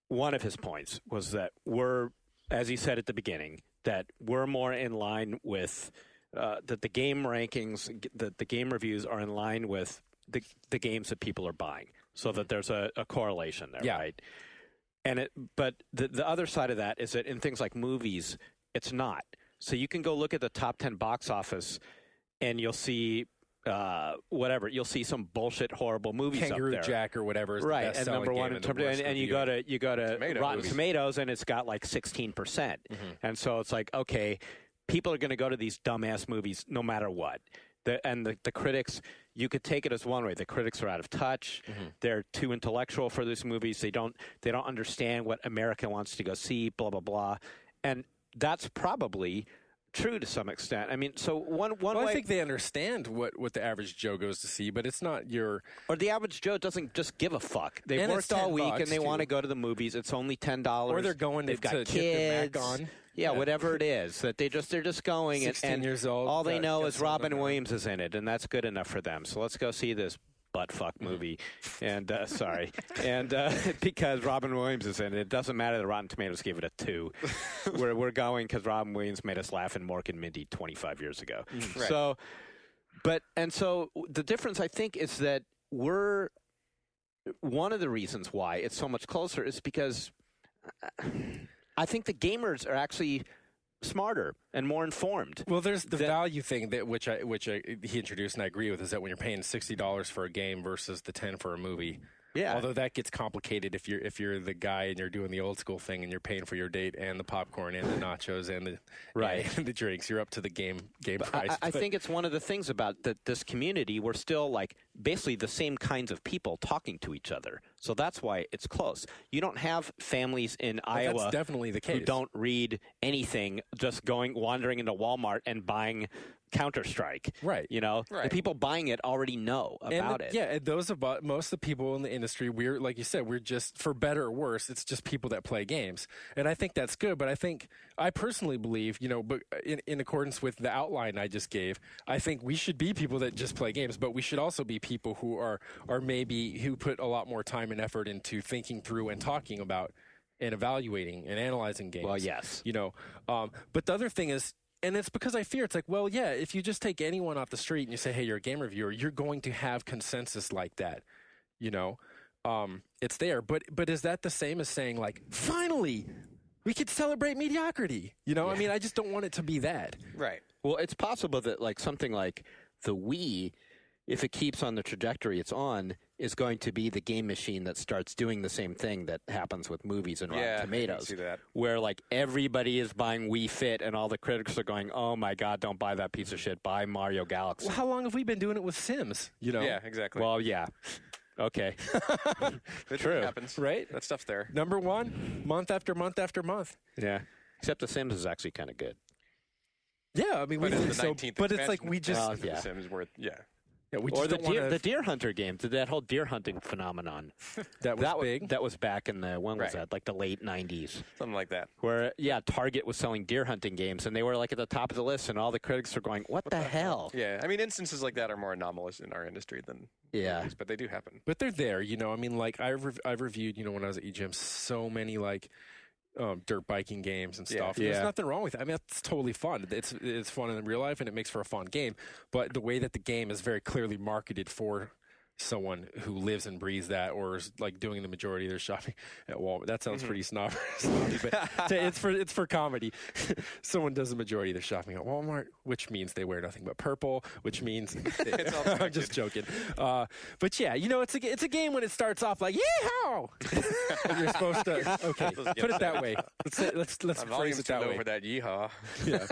C: one of his points was that we're, as he said at the beginning, that we're more in line with that the game rankings, that the game reviews are in line with the games that people are buying, so that there's a correlation there, right? But the other side of that is that in things like movies, it's not. So you can go look at the top 10 box office, and you'll see you'll see some bullshit horrible movies
B: Kangaroo
C: up there.
B: Jack or whatever is
C: right,
B: the best
C: and number one in terms of, and you go to Rotten Tomatoes, and it's got like 16%, and so it's like, okay, people are going to go to these dumbass movies no matter what. The critics, you could take it as one way. The critics are out of touch. They're too intellectual for these movies. They don't understand what America wants to go see. Blah blah blah, and that's probably true to some extent. I mean, so one way.
B: I think they understand what the average Joe goes to see, but it's not or
C: the average Joe doesn't just give a fuck. They worked all week and they want to go to the movies. It's only $10.
B: Or they're going.
C: They've got kids.
B: Get their Mac on.
C: Yeah, whatever it is, that they're just going,
B: 16 years old.
C: All they know is Robin Williams is in it, and that's good enough for them. So let's go see this buttfuck movie, and because Robin Williams is in it, it doesn't matter that Rotten Tomatoes gave it a 2. We're going because Robin Williams made us laugh in Mork and Mindy 25 years ago.
B: Right.
C: So the difference, I think, is that one of the reasons why it's so much closer is because I think the gamers are actually smarter and more informed.
B: Well, there's the value thing that which he introduced, and I agree with, is that when you're paying $60 for a game versus the $10 for a movie.
C: Yeah.
B: Although that gets complicated if you're the guy and you're doing the old school thing and you're paying for your date and the popcorn and the nachos and the drinks, you're up to the game price.
C: I think it's one of the things about this community. We're still like basically the same kinds of people talking to each other. So that's why it's close. You don't have families in Iowa
B: that's definitely the case.
C: who don't read anything, just wandering into Walmart and buying Counter-Strike.
B: Right.
C: You know,
D: Right.
C: the people buying it already know about it.
B: Yeah, and most of the people in the industry, we're like you said, we're just, for better or worse, it's just people that play games, and I think that's good. But I personally believe, but in accordance with the outline I just gave, I think we should be people that just play games, but we should also be people who are maybe who put a lot more time and effort into thinking through and talking about and evaluating and analyzing games.
C: Well, yes.
B: But the other thing is. And it's because I fear it's like, well, yeah, if you just take anyone off the street and you say, hey, you're a game reviewer, you're going to have consensus like that. It's there. But is that the same as saying, like, finally, we could celebrate mediocrity? I mean, I just don't want it to be that.
D: Right.
C: Well, it's possible that like something like the Wii, if it keeps on the trajectory it's on, is going to be the game machine that starts doing the same thing that happens with movies and Rotten Tomatoes.
D: I can see that.
C: Where like everybody is buying Wii Fit and all the critics are going, oh my God, don't buy that piece of shit. Buy Mario Galaxy.
B: Well, how long have we been doing it with Sims?
D: Yeah, exactly.
C: Well, yeah. Okay.
D: True. Happens.
B: Right?
D: That stuff's there.
B: Number one, month after month after month.
C: Yeah. Except The Sims is actually kind of good.
B: Yeah, I mean, we think
D: the
B: so.
D: 19th
B: But it's like we just...
C: yeah.
D: The Sims worth,
B: Yeah, we
C: Or
B: just
C: the deer hunter game, that whole deer hunting phenomenon.
B: that was big.
C: That was back in the, when was
D: Right.
C: that? Like the late 90s.
D: something like that.
C: Where, Target was selling deer hunting games, and they were like at the top of the list, and all the critics were going, what the hell?
D: Yeah, I mean, instances like that are more anomalous in our industry than movies, but they do happen.
B: But they're there, I mean, like I've reviewed, when I was at eGym, so many like dirt biking games and stuff.
C: Yeah.
B: There's nothing wrong with it. I mean, that's totally fun. It's fun in real life, and it makes for a fun game. But the way that the game is very clearly marketed for someone who lives and breathes that, or is like doing the majority of their shopping at Walmart. That sounds pretty snobby, but it's for comedy. Someone does the majority of their shopping at Walmart, which means they wear nothing but purple, which means I'm just joking. But yeah, it's a game when it starts off like yeehaw. You're supposed to put it that way. Let's phrase it that way.
D: Over that yeehaw.
B: Yeah,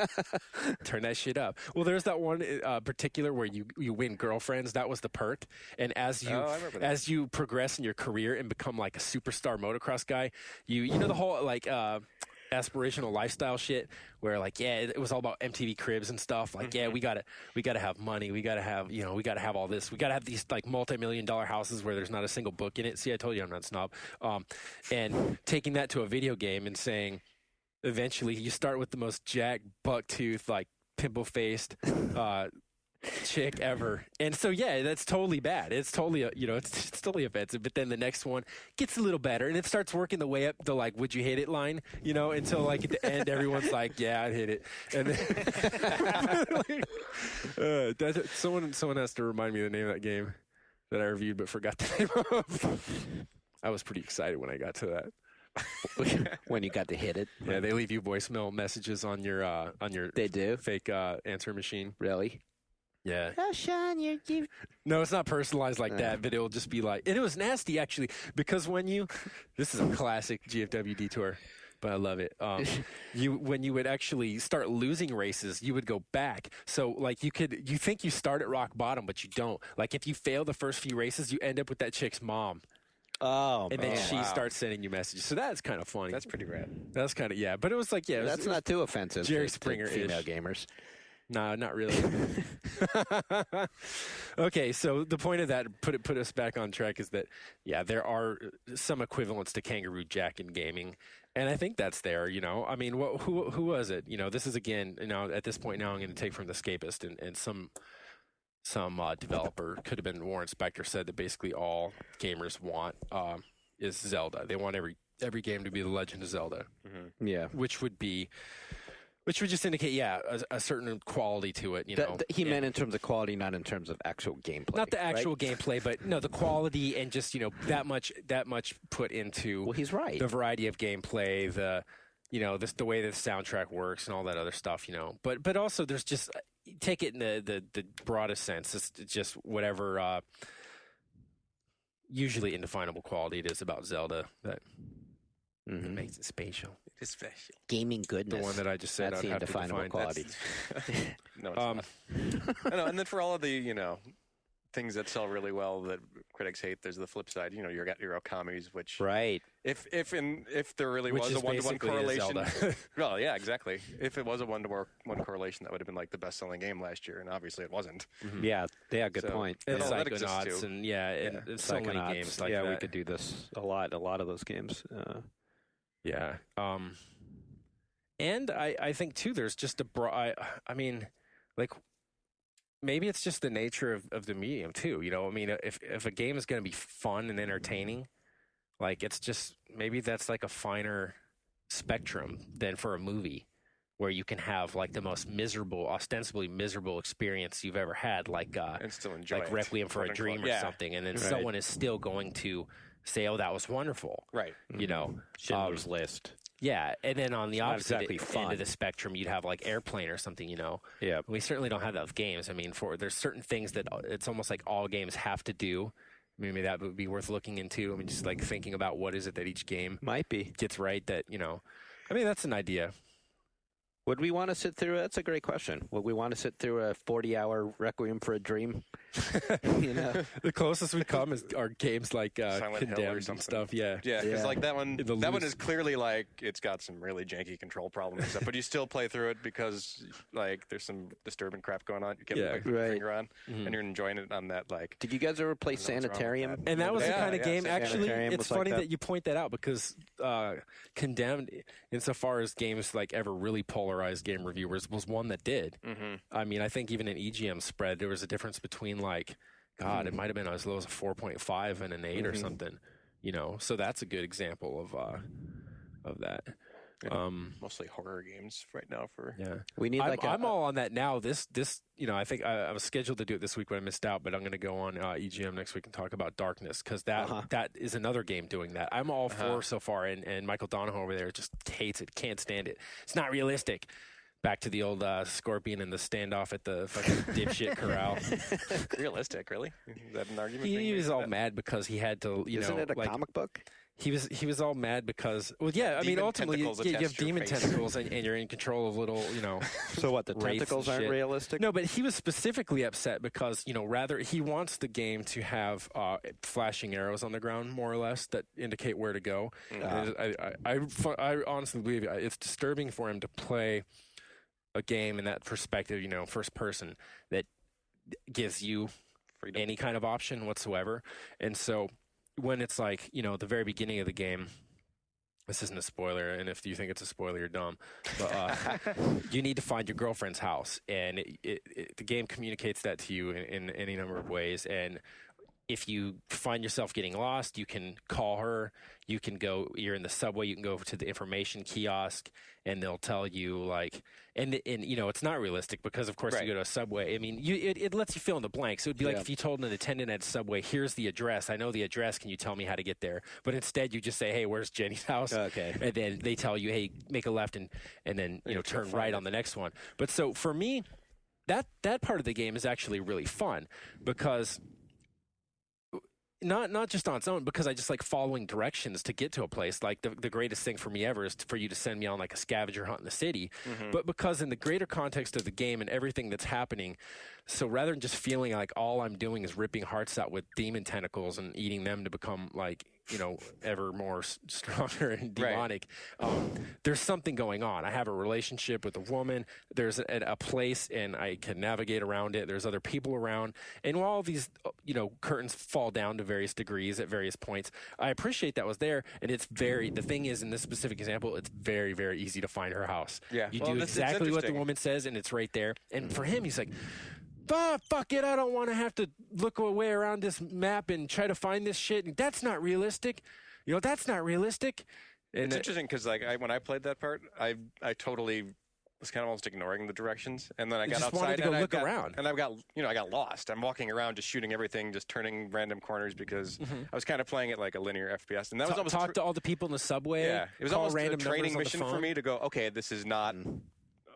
B: turn that shit up. Well, there's that one particular where you win girlfriends. That was the perk. And as you progress in your career and become like a superstar motocross guy, you know the whole like aspirational lifestyle shit where like it was all about MTV Cribs and stuff. Like we gotta have money. We gotta have we gotta have all this. We gotta have these like multi-million-dollar houses where there's not a single book in it. See, I told you I'm not a snob. And taking that to a video game and saying, eventually you start with the most jacked, buck-toothed, like pimple-faced. Chick ever, and so that's totally bad. It's totally it's totally offensive. But then the next one gets a little better, and it starts working the way up the like "Would you hit it?" line, until like at the end everyone's like, "Yeah, I hit it." And then someone has to remind me of the name of that game that I reviewed but forgot the name of. I was pretty excited when I got to that.
C: When you got to hit it.
B: Yeah, they leave you voicemail messages on your
C: They do?
B: fake answer machine.
C: Really?
B: Yeah.
F: Oh, Sean, you
B: No, it's not personalized like that, but it'll just be like, and it was nasty actually, because this is a classic GFW detour, but I love it. When you would actually start losing races, you would go back. So like you think you start at rock bottom, but you don't. Like if you fail the first few races, you end up with that chick's mom.
C: Oh,
B: and then she starts sending you messages. So that's kind of funny.
D: That's pretty rad.
B: That's kind of, but it was like,
C: that's not too offensive.
B: Jerry
C: to
B: Springer-ish.
C: female gamers.
B: No, not really. Okay, so the point of that, put us back on track, is that, there are some equivalents to Kangaroo Jack in gaming, and I think that's there, I mean, who was it? This is, again, at this point now I'm going to take from The Escapist, and some developer, could have been Warren Spector, said that basically all gamers want is Zelda. They want every game to be The Legend of Zelda.
C: Mm-hmm. Yeah.
B: Which would just indicate, a certain quality to it,
C: He meant in terms of quality, not in terms of actual gameplay.
B: Not the actual gameplay, but no, the quality and just, that much put into
C: Well, he's right.
B: The variety of gameplay, the way the soundtrack works and all that other stuff, But also, there's just take it in the broadest sense. It's just whatever usually indefinable quality it is about Zelda that makes it special.
D: It is special.
C: Gaming goodness.
B: The one that I just said.
C: That's
B: I'd
C: the
B: have to
C: indefinable
B: define.
C: quality.
D: No, it's not. I know, and then for all of the things that sell really well that critics hate, there's the flip side. You got your Okamis, which
C: Right.
D: if there really
B: Which
D: was
B: is
D: a one-to-one
B: basically a
D: correlation,
B: Zelda.
D: well, yeah, exactly. If it was a one-to-one correlation, that would have been like the best-selling game last year, and obviously it wasn't.
C: Yeah, good
D: So-
C: point.
B: And
D: that exists
B: Psychonauts,
D: too.
B: and and so many
C: Psychonauts.
B: games like
C: yeah,
B: that.
C: we could do this a lot of those games.
B: Yeah. And I think too, there's just I mean, like, maybe it's just the nature of the medium too. If a game is going to be fun and entertaining, like, it's just, maybe that's like a finer spectrum than for a movie, where you can have like the most ostensibly miserable experience you've ever had, like
D: And still enjoy
B: like
D: it,
B: Requiem for a
D: quote
B: Dream
D: unquote.
B: or
D: Yeah.
B: something, and then
C: Right.
B: someone is still going to say, "Oh, that was wonderful,"
D: Right.
C: Schindler's List.
B: Yeah, and then on the
C: Not
B: opposite
C: exactly
B: end
C: fun.
B: of the spectrum, you'd have like Airplane or something.
C: Yeah.
B: We certainly don't have that with games. I mean, there's certain things that it's almost like all games have to do. Maybe that would be worth looking into. I mean, just like thinking about what is it that each game
C: Might be.
B: gets right. That I mean, that's an idea.
C: Would we want to sit through? That's a great question. Would we want to sit through a 40-hour Requiem for a Dream?
B: The closest we come are games like
D: Silent Hill or
B: Condemned and
D: something.
B: stuff. Yeah.
D: Yeah, because
C: Yeah.
D: like that one
B: The
D: one
B: loose-
D: is clearly like it's got some really janky control problems and stuff, but you still play through it because like there's some disturbing crap going on. You keep
B: Yeah.
D: putting your
C: Right.
D: finger on,
B: Mhm.
D: and you're enjoying it on that like.
C: Did you guys ever play
D: I don't know what's wrong with
C: Sanitarium?
D: that.
B: And that was the
D: Yeah,
B: kind of
D: yeah,
B: game. Actually,
C: Sanitarium
B: it's
C: was like
B: funny
C: that.
B: that you point that out, because Condemned, insofar as games like ever really polarized game reviewers, was one that did.
D: Mm-hmm.
B: I mean, I think even in EGM spread, there was a difference between like, God, it might have been as low as a 4.5 and an 8 or something. So that's a good example of that.
D: Mostly horror games right now for.
B: Yeah.
C: We need
B: I'm all on that now. This I think I was scheduled to do it this week, but I missed out. But I'm going to go on EGM next week and talk about Darkness, because that is another game doing that. I'm all for so far, and Michael Donahoe over there just hates it, can't stand it. It's not realistic. Back to the old Scorpion and the standoff at the fucking dipshit corral.
D: Realistic, really? Is that an argument?
B: He
D: being
B: was
D: made
B: all
D: for that?
B: mad because he had to,
C: Isn't it a
B: like,
C: comic book?
B: He was all mad because, well, yeah, I mean,
D: Demon
B: ultimately,
D: tentacles
B: you have
D: attached to your
B: demon
D: face.
B: tentacles, and you're in control of little,
C: So what? The
B: wraiths and
C: tentacles aren't
B: shit.
C: realistic?
B: No, but he was specifically upset because, rather he wants the game to have flashing arrows on the ground, more or less, that indicate where to go. And I honestly believe it's disturbing for him to play a game in that perspective, first person, that gives you
D: Freedom.
B: any kind of option whatsoever. And so when it's like, the very beginning of the game, this isn't a spoiler, and if you think it's a spoiler, you're dumb. But you need to find your girlfriend's house, and the game communicates that to you in any number of ways. And if you find yourself getting lost, you can call her. You can go. You're in the subway. You can go to the information kiosk, and they'll tell you like, and it's not realistic because of course
D: Right.
B: you go to a subway. I mean, it lets you fill in the blanks. It would be like
C: Yeah.
B: if you told an attendant at Subway, "Here's the address. I know the address. Can you tell me how to get there?" But instead, you just say, "Hey, where's Jenny's house?"
C: Okay.
B: And then they tell you, "Hey, make a left and then turn right on the next one." But so for me, that part of the game is actually really fun because. Not just on its own, because I just like following directions to get to a place. Like the greatest thing for me ever is for you to send me on like a scavenger hunt in the city. But because in the greater context of the game and everything that's happening, so rather than just feeling like all I'm doing is ripping hearts out with demon tentacles and eating them to become like, ever more stronger and demonic, there's something going on. I have a relationship with a woman. There's a place, and I can navigate around it. There's other people around. And while these, curtains fall down to various degrees at various points, I appreciate that was there. And the thing is, in this specific example, it's very, very easy to find her house.
D: Yeah.
B: You
D: Well,
B: do
D: it's
B: exactly what the
D: interesting.
B: woman says, and it's right there. And for him, he's like, fuck it, I don't want to have to look away around this map and try to find this shit. That's not realistic. That's not realistic. And
D: It's interesting because like when I played that part, I totally was kind of almost ignoring the directions, and then I
B: You
D: got
B: just wanted
D: outside
B: to go
D: and
B: look around.
D: and I got lost. I'm walking around just shooting everything, just turning random corners because I was kind of playing it like a linear FPS, and that was almost
B: Talk to all the people in the subway.
D: yeah, it was
B: call
D: almost a
B: random
D: training
B: numbers on the
D: mission for
B: phone.
D: me to go. Okay, this is not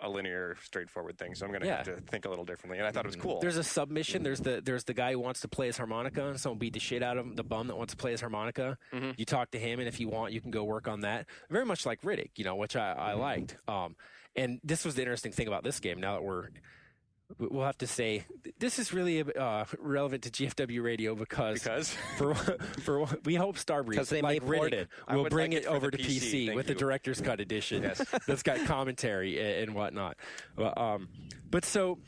D: a linear, straightforward thing, so I'm going to have to think a little differently. And I thought it was cool.
B: There's a submission. There's the guy who wants to play his harmonica, and someone beat the shit out of him. The bum that wants to play his harmonica. You talk to him, and if you want, you can go work on that. Very much like Riddick, which I liked. And this was the interesting thing about this game. Now that we'll have to say this is really relevant to GFW Radio because for we hope Starbreeze,
C: because they
B: like
C: may port
B: Riddick,
C: it.
B: will
D: would
B: bring
D: like
B: it
D: it for
B: over
D: the
B: to
D: PC,
B: PC with the
D: thank you.
B: director's cut edition that's got commentary and whatnot. But so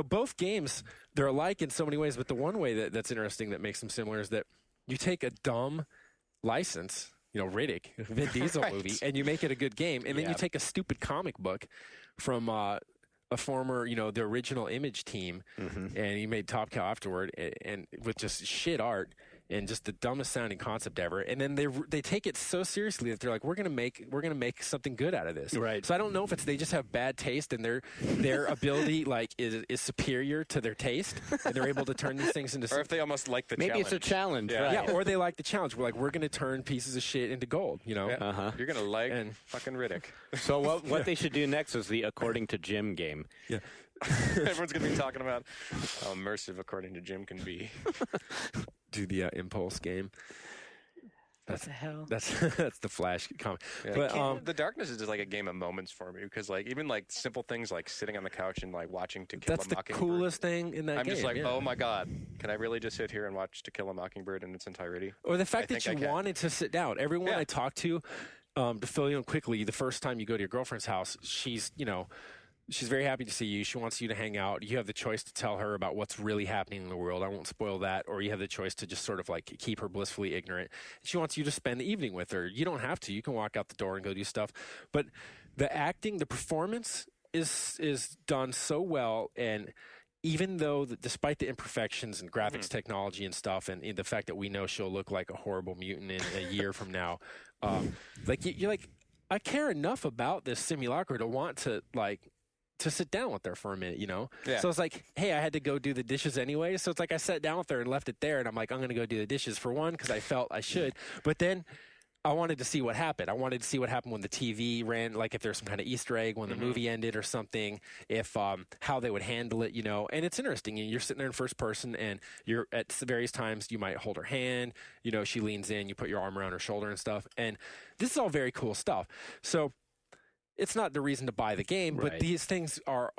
B: both games, they're alike in so many ways, but the one way that's interesting that makes them similar is that you take a dumb license, Riddick, Vin Diesel movie, and you make it a good game, and then you take a stupid comic book from a former, the original Image team, and he made Top Cow afterward, and with just shit art and just the dumbest sounding concept ever. And then they take it so seriously that they're like, we're gonna make something good out of this.
C: Right.
B: So I don't know if they just have bad taste and their ability is superior to their taste, and they're able to turn these things into.
D: or if they almost like the
C: Maybe
D: challenge.
C: it's a challenge.
D: Yeah.
C: Right.
B: Yeah, or they like the challenge. We're like, we're gonna turn pieces of shit into gold.
D: Yeah. You're going to like
B: And-
D: fucking Riddick.
C: So what they should do next is the According to Jim game.
B: Yeah.
D: Everyone's going to be talking about how immersive According to Jim can be.
B: Do the Impulse game.
E: What the hell?
B: That's the Flash comic.
D: Yeah,
B: But
D: the Darkness is just like a game of moments for me because even simple things like sitting on the couch and watching To Kill
B: that's
D: a
B: the
D: Mockingbird.
B: coolest thing in that
D: I'm
B: game.
D: just like,
B: yeah.
D: oh my god, can I really just sit here and watch To Kill a Mockingbird in its entirety?
B: Or the fact
D: I
B: that
D: think I
B: you
D: can.
B: wanted to sit down. Everyone
D: Yeah.
B: I talked to fill you in quickly, the first time you go to your girlfriend's house, she's very happy to see you. She wants you to hang out. You have the choice to tell her about what's really happening in the world. I won't spoil that. Or you have the choice to just sort of keep her blissfully ignorant. She wants you to spend the evening with her. You don't have to. You can walk out the door and go do stuff. But the acting, the performance is done so well. And even though, despite the imperfections and graphics technology and stuff, and the fact that we know she'll look like a horrible mutant in a year from now, you're like, I care enough about this simulacra to want to sit down with her for a minute,
D: Yeah.
B: So it's like, hey, I had to go do the dishes anyway. So it's like I sat down with her and left it there, and I'm like, I'm going to go do the dishes for one because I felt I should. But then I wanted to see what happened. I wanted to see what happened when the TV ran, like if there's some kind of Easter egg when the movie ended or something, if how they would handle it, And it's interesting. You're sitting there in first person, and you're at various times you might hold her hand. She leans in, you put your arm around her shoulder and stuff. And this is all very cool stuff. So it's not the reason to buy the game, but
C: Right.
B: these things are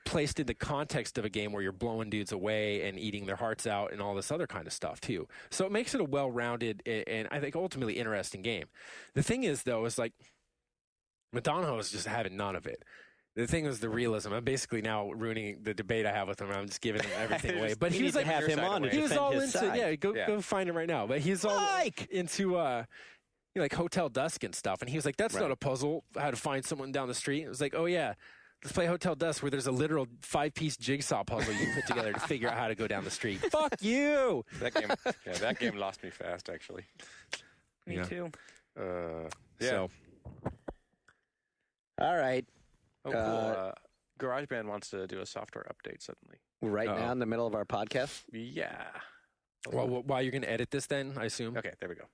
B: placed in the context of a game where you're blowing dudes away and eating their hearts out and all this other kind of stuff too. So it makes it a well-rounded and I think ultimately interesting game. The thing is, though, is Madonna is just having none of it. The thing is the realism. I'm basically now ruining the debate I have with him. I'm just giving him everything away. But
C: You
B: he was
C: need to
B: like,
C: have him on to
B: he was
C: defend
B: all
C: his
B: into
C: side.
B: go find him right now. But he's all into Hotel Dusk and stuff. And he was like, that's not a puzzle, how to find someone down the street. It was like, oh, yeah, let's play Hotel Dusk where there's a literal 5-piece jigsaw puzzle you put together to figure out how to go down the street. Fuck you!
D: That game lost me fast, actually.
E: Me too.
D: Yeah.
B: So,
C: All right.
D: Oh, cool. GarageBand wants to do a software update suddenly.
C: Right now in the middle of our podcast.
D: Yeah.
B: well, while you're going to edit this then, I assume?
D: Okay, there we go.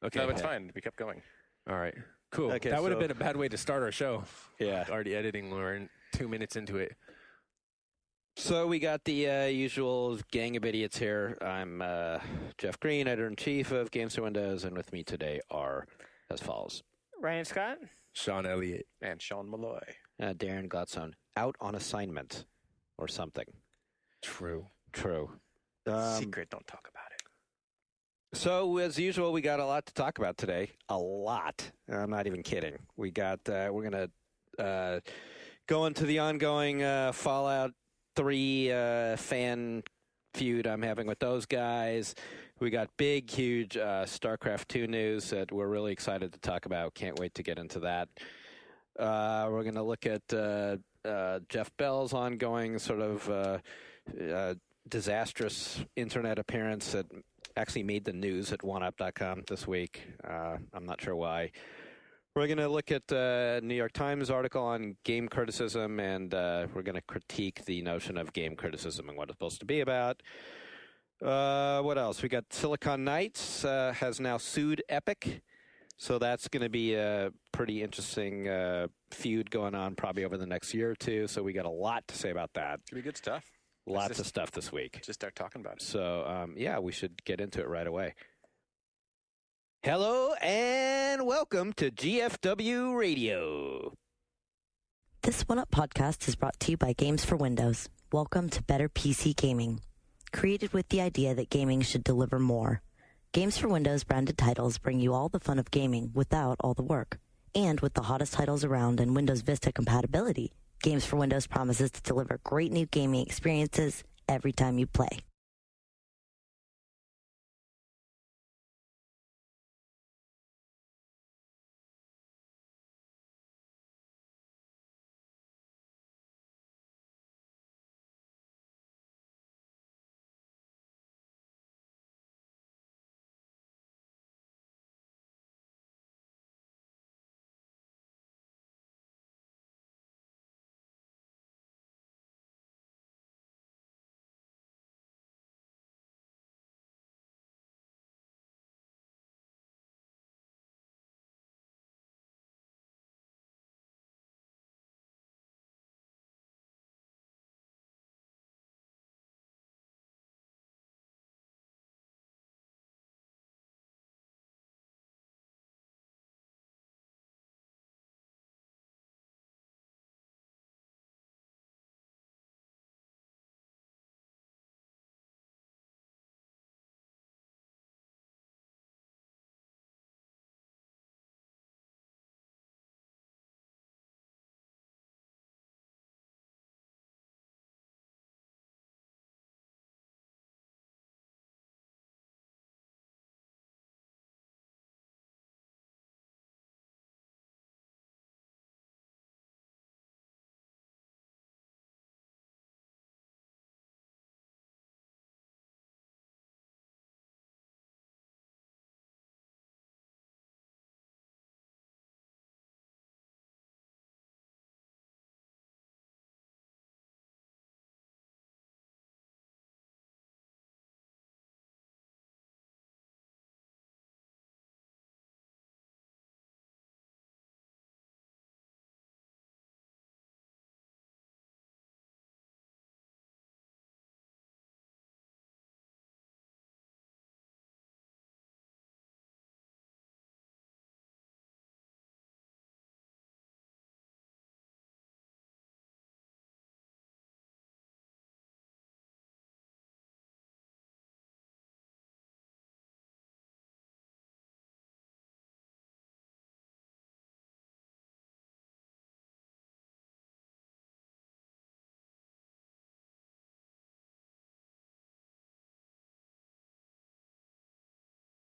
B: Okay.
D: No, it's fine. We kept going.
B: All right. Cool.
C: Okay,
B: that would have
C: so-
B: been a bad way to start our show.
C: Yeah.
B: Already editing. We're in 2 minutes into it.
C: So we got the usual gang of idiots here. I'm Jeff Green, editor-in-chief of Games for Windows, and with me today are as follows.
E: Ryan Scott?
B: Sean Elliott.
D: And Sean Malloy.
C: Darren Gladstone, out on assignment or something.
B: True.
C: True.
D: Secret, don't talk about it.
C: So, as usual, we got a lot to talk about today. A lot. I'm not even kidding. We got, we're going to go into the ongoing Fallout 3 fan feud I'm having with those guys. We got big, huge StarCraft 2 news that we're really excited to talk about. Can't wait to get into that. We're going to look at Jeff Bell's ongoing sort of disastrous internet appearance that actually made the news at oneup.com this week. I'm not sure why. We're going to look at a New York Times article on game criticism, and we're going to critique the notion of game criticism and what it's supposed to be about. What else? We got Silicon Knights has now sued Epic, so that's going to be a pretty interesting feud going on probably over the next year or two, so we got a lot to say about that.
D: Could be good stuff.
C: Lots of stuff this week.
D: Just start talking about it.
C: So, yeah, we should get into it right away. Hello and welcome to GFW Radio.
A: This One Up podcast is brought to you by Games for Windows. Welcome to Better PC Gaming. Created with the idea that gaming should deliver more. Games for Windows branded titles bring you all the fun of gaming without all the work. And with the hottest titles around and Windows Vista compatibility, Games for Windows promises to deliver great new gaming experiences every time you play.